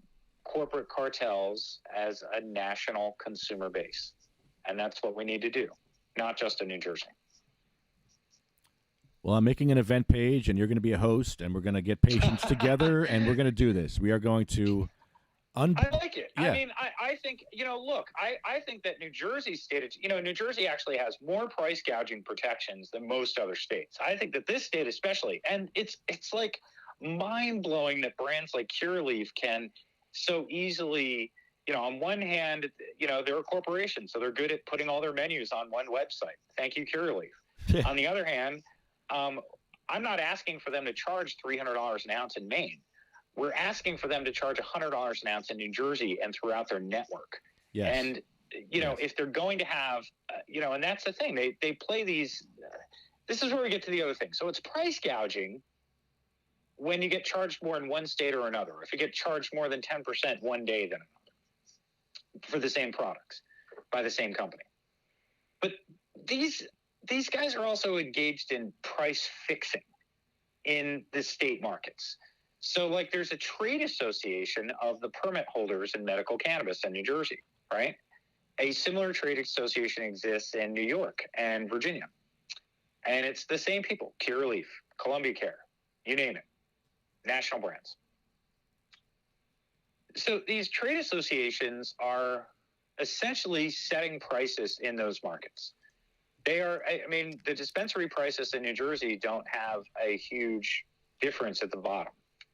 corporate cartels as a national consumer base. And that's what we need to do, not just in New Jersey. Well, I'm making an event page, and you're going to be a host, and we're going to get patients together, and we're going to do this. We are going to... I like it. Yeah. I mean, I think, I think that New Jersey New Jersey actually has more price gouging protections than most other states. I think that this state especially, and it's like mind-blowing that brands like Curaleaf can so easily, on one hand, they're a corporation, so they're good at putting all their menus on one website. Thank you, Curaleaf. On the other hand, I'm not asking for them to charge $300 an ounce in Maine. We're asking for them to charge $100 an ounce in New Jersey and throughout their network. Yes. And, if they're going to have, and that's the thing, they play these, this is where we get to the other thing. So it's price gouging when you get charged more in one state or another. If you get charged more than 10% one day than another for the same products by the same company. But these guys are also engaged in price fixing in the state markets. So there's a trade association of the permit holders in medical cannabis in New Jersey, right? A similar trade association exists in New York and Virginia. And it's the same people, Curaleaf, Columbia Care, you name it, national brands. So these trade associations are essentially setting prices in those markets. They are, I mean, the dispensary prices in New Jersey don't have a huge difference at the bottom.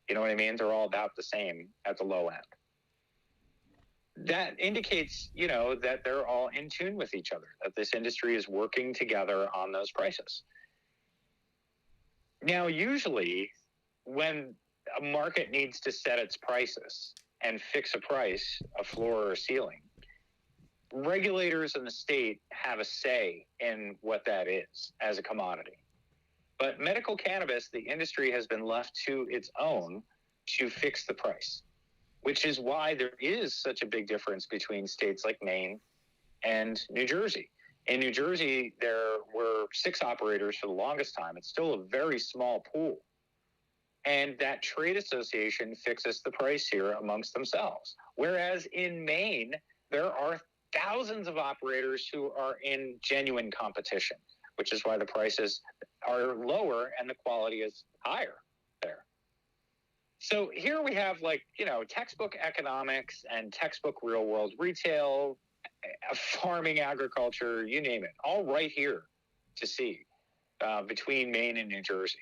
You know what I mean? They're all about the same at the low end. That indicates, you know, that they're all in tune with each other, that this industry is working together on those prices. Now, usually when a market needs to set its prices and fix a price, a floor or a ceiling, regulators in the state have a say in what that is as a commodity. But medical cannabis, the industry has been left to its own to fix the price, which is why there is such a big difference between states like Maine and New Jersey. In New Jersey, there were 6 operators for the longest time. It's still a very small pool. And that trade association fixes the price here amongst themselves. Whereas in Maine, there are thousands of operators who are in genuine competition, which is why the prices are lower and the quality is higher there. So here we have, like, you know, textbook economics and textbook real world retail, farming, agriculture, you name it, all right here to see between Maine and New Jersey.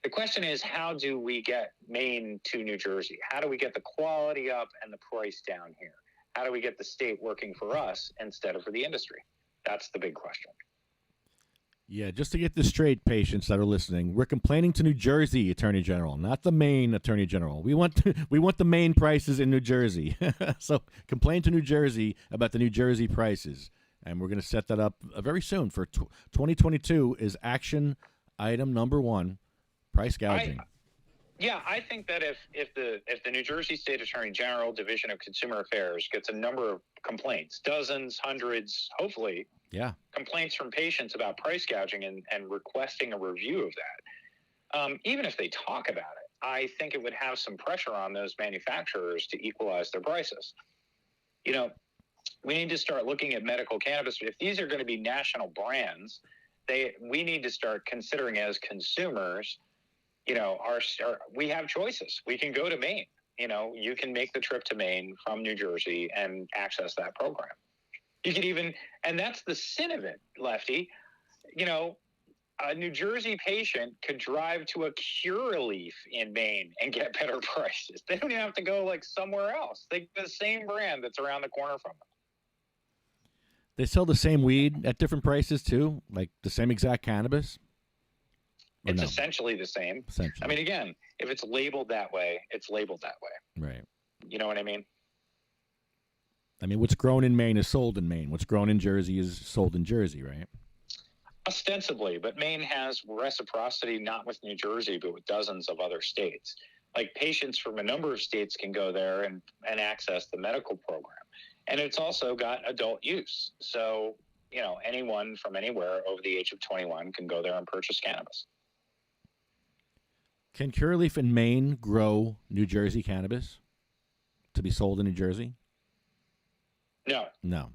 The question is, how do we get Maine to New Jersey? How do we get the quality up and the price down here? How do we get the state working for us instead of for the industry? That's the big question. Yeah, just to get this straight, patients that are listening, we're complaining to New Jersey Attorney General, not the Maine Attorney General. We want the Maine prices in New Jersey. So complain to New Jersey about the New Jersey prices, and we're going to set that up very soon. For 2022 is action item number 1, price gouging. I think that if the New Jersey State Attorney General Division of Consumer Affairs gets a number of complaints, dozens, hundreds, hopefully, complaints from patients about price gouging and requesting a review of that, even if they talk about it, I think it would have some pressure on those manufacturers to equalize their prices. You know, we need to start looking at medical cannabis. If these are going to be national brands, we need to start considering as consumers, you know, we have choices. We can go to Maine. You know, you can make the trip to Maine from New Jersey and access that program. You could even, and that's the sin of it, Lefty. You know, a New Jersey patient could drive to a Curaleaf in Maine and get better prices. They don't even have to go like somewhere else. They get the same brand that's around the corner from them. They sell the same weed at different prices too, like the same exact cannabis. It's essentially the same. Essentially. I mean, again, if it's labeled that way, it's labeled that way. Right. You know what I mean? I mean, what's grown in Maine is sold in Maine. What's grown in Jersey is sold in Jersey, right? Ostensibly, but Maine has reciprocity not with New Jersey, but with dozens of other states. Like, patients from a number of states can go there and access the medical program. And it's also got adult use. So, you know, anyone from anywhere over the age of 21 can go there and purchase cannabis. Can Curaleaf in Maine grow New Jersey cannabis to be sold in New Jersey? No. No.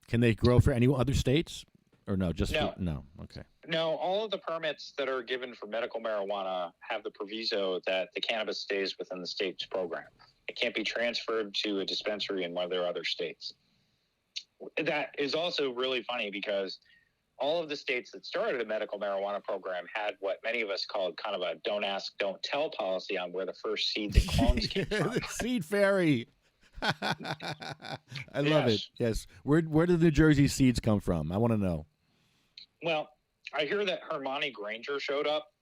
Can they grow for any other states? Or no, just no. No, okay. No, all of the permits that are given for medical marijuana have the proviso that the cannabis stays within the state's program. It can't be transferred to a dispensary in one of their other states. That is also really funny because all of the states that started a medical marijuana program had what many of us called kind of a don't ask, don't tell policy on where the first seeds and clones came from. Seed fairy. I love it. Yes. Where did the New Jersey seeds come from? I want to know. Well, I hear that Hermione Granger showed up.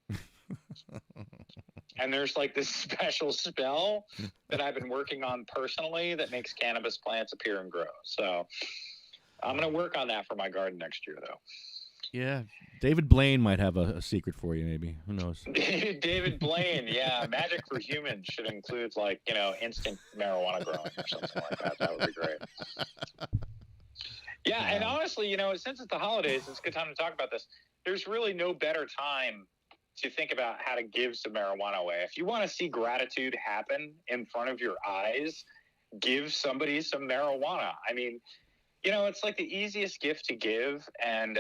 And there's like this special spell that I've been working on personally that makes cannabis plants appear and grow. So I'm going to work on that for my garden next year, though. Yeah. David Blaine might have a secret for you, maybe. Who knows? David Blaine, yeah. Magic for Humans should include, like, you know, instant marijuana growing or something like that. That would be great. Yeah, and honestly, you know, since it's the holidays, it's a good time to talk about this. There's really no better time to think about how to give some marijuana away. If you want to see gratitude happen in front of your eyes, give somebody some marijuana. I mean, you know, it's like the easiest gift to give, and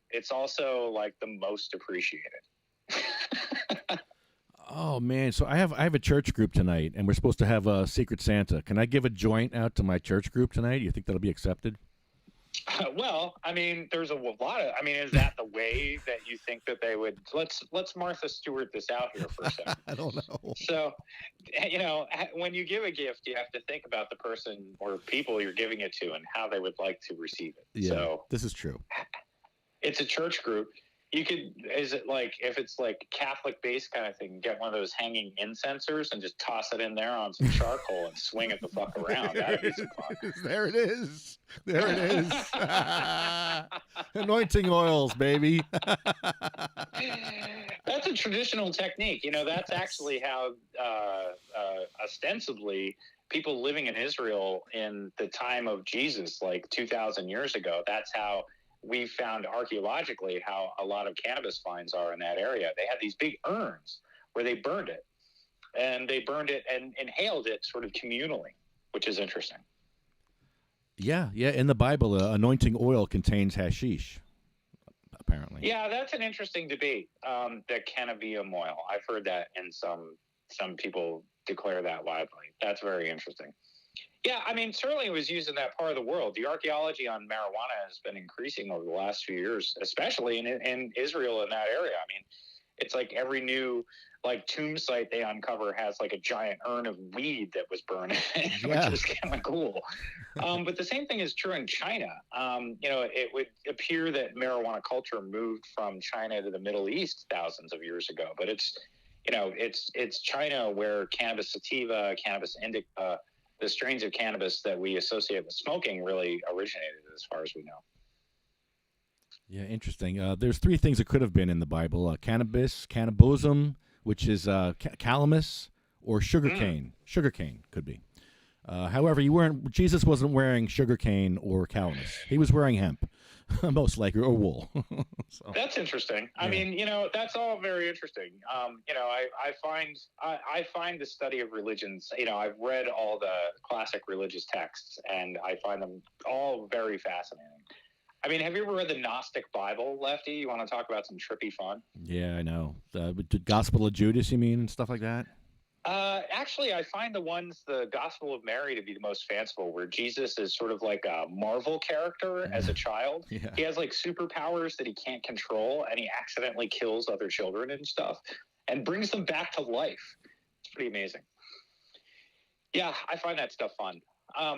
it's also like the most appreciated. Oh man, so I have a church group tonight, and we're supposed to have a Secret Santa. Can I give a joint out to my church group tonight? You think that'll be accepted? Well, I mean, there's a lot of. I mean, is that the way that you think that they would? Let's Martha Stewart this out here for a second. I don't know. So, when you give a gift, you have to think about the person or people you're giving it to and how they would like to receive it. Yeah, So this is true. it's a church group. You could, is it like, if it's like Catholic based kind of thing, get one of those hanging incensers and just toss it in there on some charcoal and swing it the fuck around. That'd be some fun. There it is. There it is. Anointing oils, baby. That's a traditional technique. That's actually how ostensibly people living in Israel in the time of Jesus, like 2,000 years ago, that's how we found archaeologically how a lot of cannabis finds are in that area. They had these big urns where they burned it, and they burned it and inhaled it sort of communally, which is interesting. Yeah. In the Bible, anointing oil contains hashish, apparently. Yeah, that's an interesting debate. The cannabidium oil. I've heard that, and some people declare that widely. That's very interesting. Yeah, I mean, certainly it was used in that part of the world. The archaeology on marijuana has been increasing over the last few years, especially in Israel in that area. I mean, it's like every new tomb site they uncover has like a giant urn of weed that was burned, which is kind of cool. But the same thing is true in China. It would appear that marijuana culture moved from China to the Middle East thousands of years ago, but it's China where cannabis sativa, cannabis indica, the strains of cannabis that we associate with smoking really originated, as far as we know. Yeah, interesting. There's three things that could have been in the Bible: cannabis, cannabism, which is calamus, or sugarcane. Sugarcane could be. However, Jesus wasn't wearing sugarcane or calamus. He was wearing hemp, most likely, or wool. So, that's interesting. Yeah. I mean, that's all very interesting. I find the study of religions, I've read all the classic religious texts, and I find them all very fascinating. I mean, have you ever read the Gnostic Bible, Lefty? You want to talk about some trippy fun? Yeah, I know. The Gospel of Judas, you mean, and stuff like that? Actually, I find the Gospel of Mary to be the most fanciful, where Jesus is sort of like a Marvel character as a child. Yeah. He has like superpowers that he can't control, and he accidentally kills other children and stuff and brings them back to life. It's pretty amazing. Yeah, I find that stuff fun. I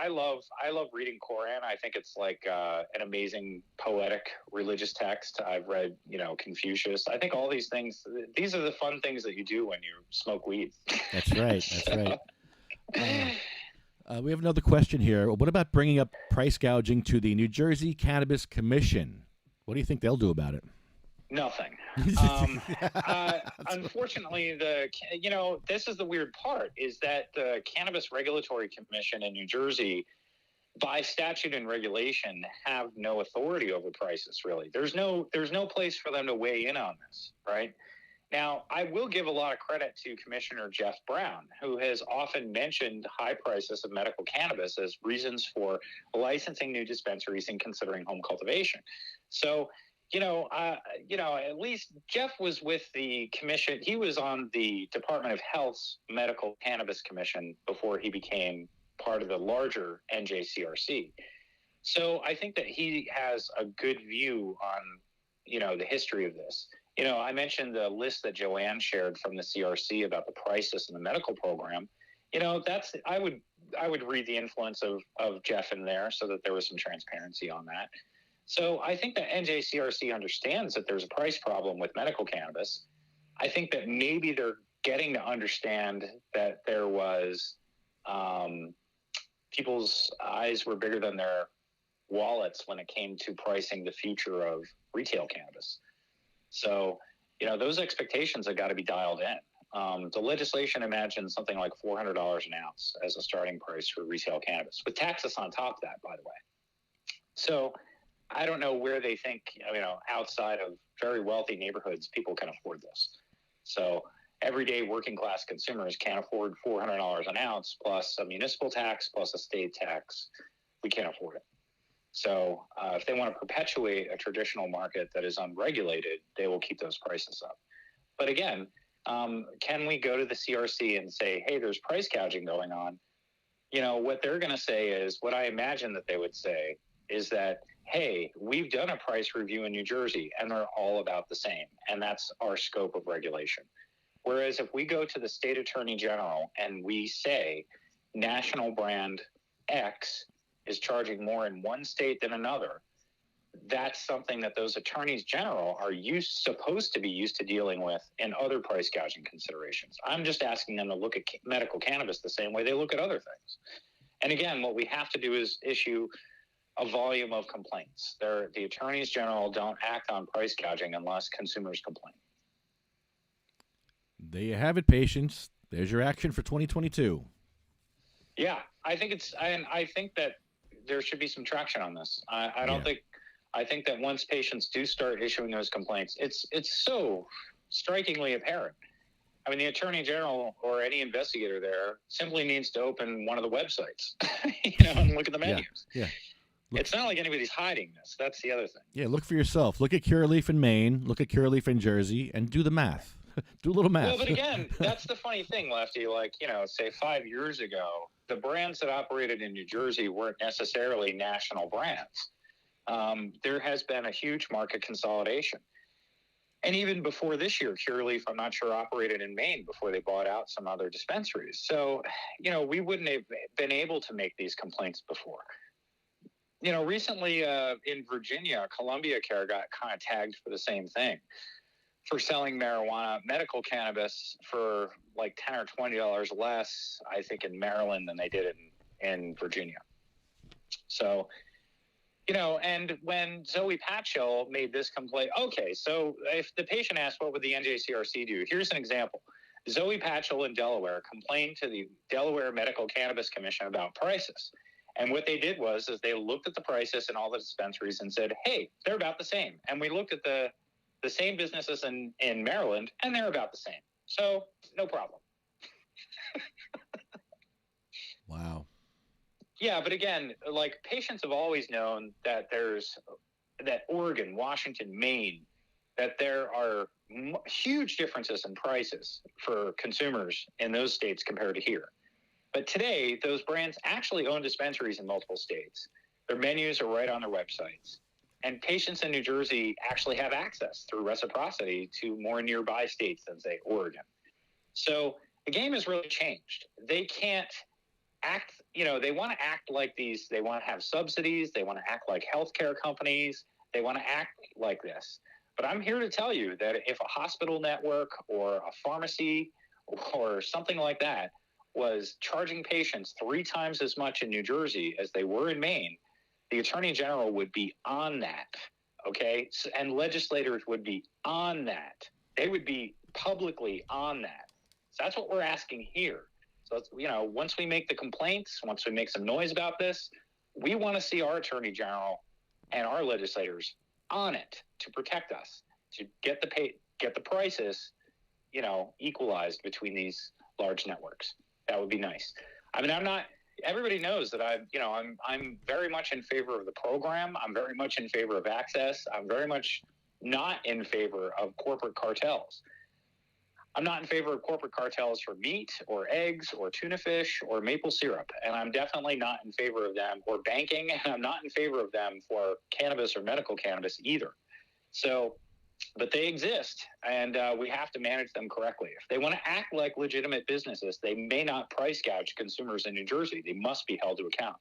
love reading Quran. I think it's like an amazing poetic religious text. I've read, Confucius. I think all these things, these are the fun things that you do when you smoke weed. That's right. That's right. We have another question here. What about bringing up price gouging to the New Jersey Cannabis Commission? What do you think they'll do about it? Nothing. Unfortunately, this is the weird part, is that the Cannabis Regulatory Commission in New Jersey, by statute and regulation, have no authority over prices, really. There's no place for them to weigh in on this, right? Now, I will give a lot of credit to Commissioner Jeff Brown, who has often mentioned high prices of medical cannabis as reasons for licensing new dispensaries and considering home cultivation. So, at least Jeff was with the commission. He was on the Department of Health's Medical Cannabis Commission before he became part of the larger NJCRC. So I think that he has a good view on, the history of this. I mentioned the list that Joanne shared from the CRC about the prices in the medical program. I would read the influence of Jeff in there so that there was some transparency on that. So I think that NJCRC understands that there's a price problem with medical cannabis. I think that maybe they're getting to understand that there was people's eyes were bigger than their wallets when it came to pricing the future of retail cannabis. So, those expectations have got to be dialed in. The legislation imagines something like $400 an ounce as a starting price for retail cannabis, with taxes on top of that, by the way. So I don't know where they think, outside of very wealthy neighborhoods, people can afford this. So everyday working class consumers can't afford $400 an ounce plus a municipal tax plus a state tax. We can't afford it. So if they want to perpetuate a traditional market that is unregulated, they will keep those prices up. But again, can we go to the CRC and say, hey, there's price gouging going on? What they're going to say is, what I imagine that they would say is that, hey, we've done a price review in New Jersey and they're all about the same. And that's our scope of regulation. Whereas if we go to the state attorney general and we say national brand X is charging more in one state than another, that's something that those attorneys general are supposed to be used to dealing with in other price gouging considerations. I'm just asking them to look at medical cannabis the same way they look at other things. And again, what we have to do is issue a volume of complaints. The attorneys general don't act on price gouging unless consumers complain. There you have it, patients. There's your action for 2022. Yeah, I think that there should be some traction on this. I think that once patients do start issuing those complaints, it's so strikingly apparent. I mean, the attorney general or any investigator there simply needs to open one of the websites, and look at the menus. Yeah. It's not like anybody's hiding this. That's the other thing. Yeah, look for yourself. Look at Curaleaf in Maine. Look at Curaleaf in Jersey, and do the math. Do a little math. Well, but again, that's the funny thing, Lefty. Like, say 5 years ago, the brands that operated in New Jersey weren't necessarily national brands. There has been a huge market consolidation. And even before this year, Curaleaf, I'm not sure, operated in Maine before they bought out some other dispensaries. So, we wouldn't have been able to make these complaints before. Recently in Virginia, Columbia Care got kind of tagged for the same thing, for selling marijuana, medical cannabis, for like $10 or $20 less, I think, in Maryland than they did in Virginia. So, and when Zoe Patchell made this complaint, okay, so if the patient asked what would the NJCRC do, here's an example. Zoe Patchell in Delaware complained to the Delaware Medical Cannabis Commission about prices. And what they did was they looked at the prices in all the dispensaries and said, hey, they're about the same. And we looked at the same businesses in Maryland, and they're about the same. So no problem. Wow. Yeah, but again, like, patients have always known that that Oregon, Washington, Maine, that there are huge differences in prices for consumers in those states compared to here. But today, those brands actually own dispensaries in multiple states. Their menus are right on their websites. And patients in New Jersey actually have access through reciprocity to more nearby states than, say, Oregon. So the game has really changed. They can't act, they want to act like these, they want to have subsidies, they want to act like healthcare companies, they want to act like this. But I'm here to tell you that if a hospital network or a pharmacy or something like that was charging patients 3 times as much in New Jersey as they were in Maine, the attorney general would be on that, okay? And legislators would be on that. They would be publicly on that. So that's what we're asking here. So, once we make the complaints, once we make some noise about this, we want to see our attorney general and our legislators on it to protect us, to get the prices, equalized between these large networks. That would be nice. I mean, everybody knows that I'm very much in favor of the program. I'm very much in favor of access. I'm very much not in favor of corporate cartels. I'm not in favor of corporate cartels for meat or eggs or tuna fish or maple syrup. And I'm definitely not in favor of them for banking. And I'm not in favor of them for cannabis or medical cannabis either. So, but they exist, and we have to manage them correctly. If they want to act like legitimate businesses, they may not price gouge consumers in New Jersey. They must be held to account.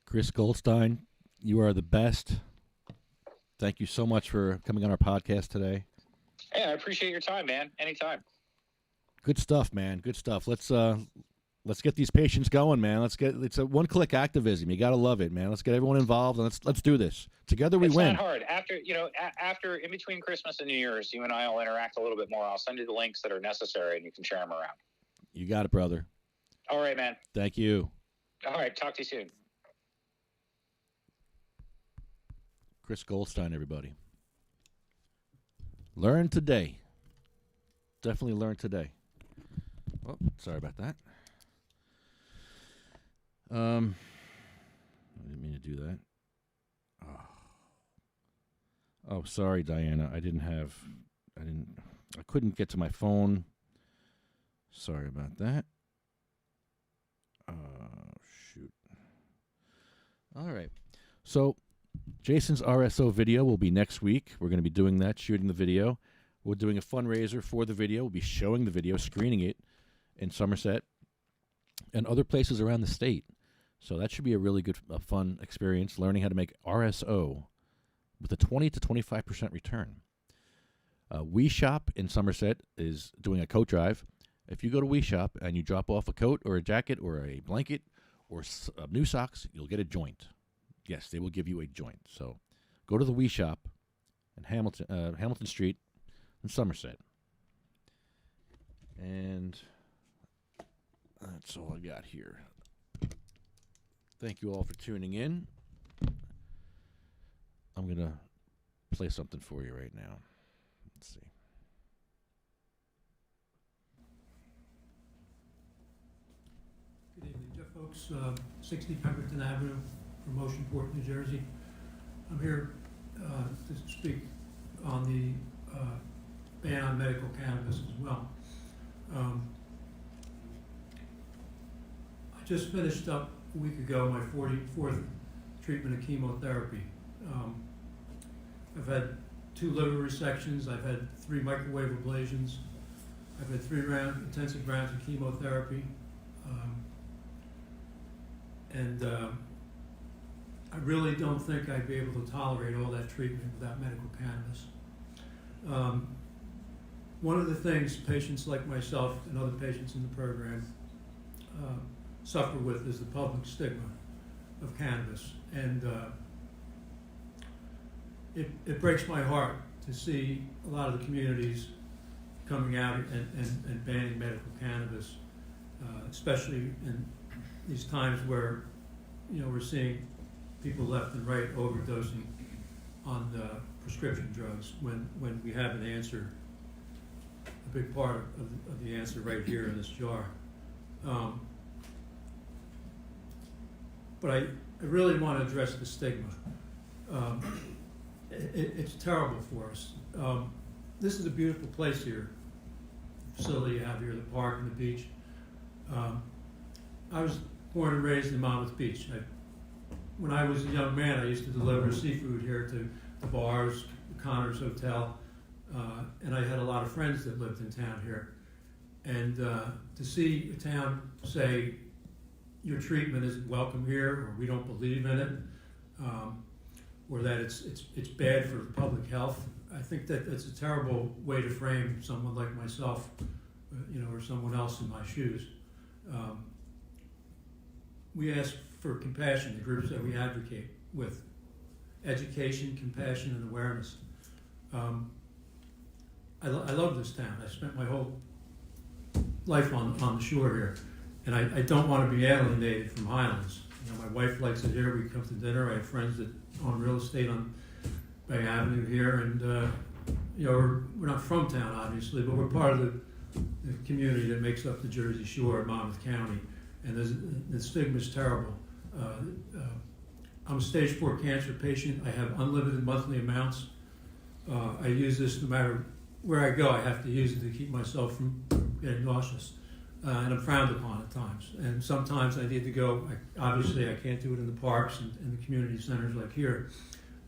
Chris Goldstein, you are the best. Thank you so much for coming on our podcast today. Hey, I appreciate your time, man. Anytime. Good stuff, man. Good stuff. Let's get these patients going, man. It's a one-click activism. You got to love it, man. Let's get everyone involved, and let's do this. Together we win. It's not hard. After in between Christmas and New Year's, you and I will interact a little bit more. I'll send you the links that are necessary, and you can share them around. You got it, brother. All right, man. Thank you. All right. Talk to you soon. Chris Goldstein, everybody. Learn today. Definitely learn today. Oh, sorry about that. I didn't mean to do that. Oh, sorry, Diana. I couldn't get to my phone. Sorry about that. Shoot. All right. So, Jason's RSO video will be next week. We're going to be doing that, shooting the video. We're doing a fundraiser for the video. We'll be showing the video, screening it in Somerset and other places around the state. So that should be a really good, fun experience, learning how to make RSO with a 20 to 25% return. We Shop in Somerset is doing a coat drive. If you go to We Shop and you drop off a coat or a jacket or a blanket or new socks, you'll get a joint. Yes, they will give you a joint. So go to the We Shop in Hamilton Street in Somerset. And that's all I got here. Thank you all for tuning in. I'm going to play something for you right now. Let's see. Good evening, Jeff Oakes, 60 Pemberton Avenue, Promotionport, New Jersey. I'm here to speak on the ban on medical cannabis as well. I just finished up a week ago my 44th treatment of chemotherapy. I've had 2 liver resections, I've had 3 microwave ablations, I've had 3 intensive rounds of chemotherapy. I really don't think I'd be able to tolerate all that treatment without medical cannabis. One of the things patients like myself and other patients in the program suffer with is the public stigma of cannabis. And it breaks my heart to see a lot of the communities coming out and banning medical cannabis, especially in these times where, we're seeing people left and right overdosing on the prescription drugs when we have an answer, a big part of the answer right here in this jar. But I really want to address the stigma. It's terrible for us. This is a beautiful place here, the facility you have here, the park and the beach. I was born and raised in Monmouth Beach. When I was a young man, I used to deliver seafood here to the bars, the Connors Hotel, and I had a lot of friends that lived in town here. And to see a town say, your treatment isn't welcome here, or we don't believe in it, or that it's bad for public health, I think that it's a terrible way to frame someone like myself, or someone else in my shoes. We ask for compassion, the groups that we advocate with, education, compassion, and awareness. I love this town. I spent my whole life on the shore here, and I don't want to be alienated from Highlands. My wife likes it here. We come to dinner. I have friends that own real estate on Bay Avenue here, and we're not from town, obviously, but we're part of the community that makes up the Jersey Shore in Monmouth County, and the stigma is terrible. I'm a stage 4 cancer patient. I have unlimited monthly amounts. I use this no matter where I go. I have to use it to keep myself from getting nauseous. And I'm frowned upon at times. And sometimes I need to go, obviously I can't do it in the parks and the community centers like here.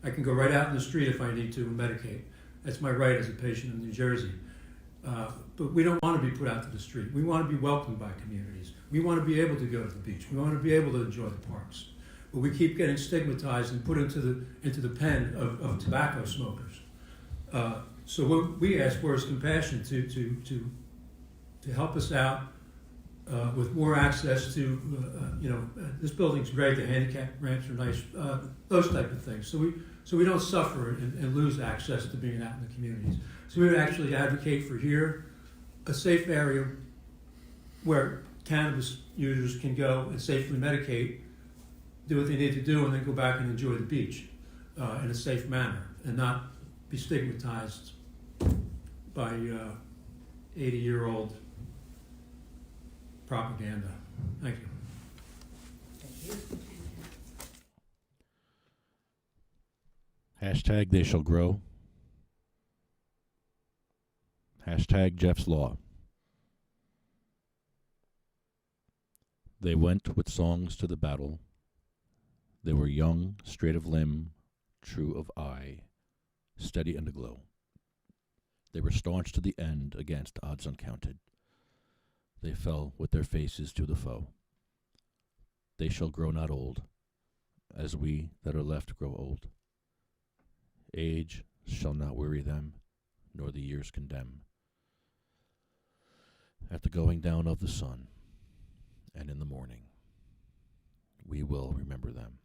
I can go right out in the street if I need to and medicate. That's my right as a patient in New Jersey. But we don't want to be put out to the street. We want to be welcomed by communities. We want to be able to go to the beach. We want to be able to enjoy the parks. But we keep getting stigmatized and put into the pen of tobacco smokers. So what we ask for is compassion to help us out with more access to, this building's great, the handicap ramps are nice, those type of things. So we don't suffer and lose access to being out in the communities. So we would actually advocate for here a safe area where cannabis users can go and safely medicate, do what they need to do, and then go back and enjoy the beach in a safe manner and not be stigmatized by 80-year-old propaganda. Thank you. Hashtag they shall grow. Hashtag Jeff's Law. They went with songs to the battle. They were young, straight of limb, true of eye, steady and aglow. They were staunch to the end against odds uncounted. They fell with their faces to the foe. They shall grow not old, as we that are left grow old. Age shall not weary them, nor the years condemn. At the going down of the sun, and in the morning, we will remember them.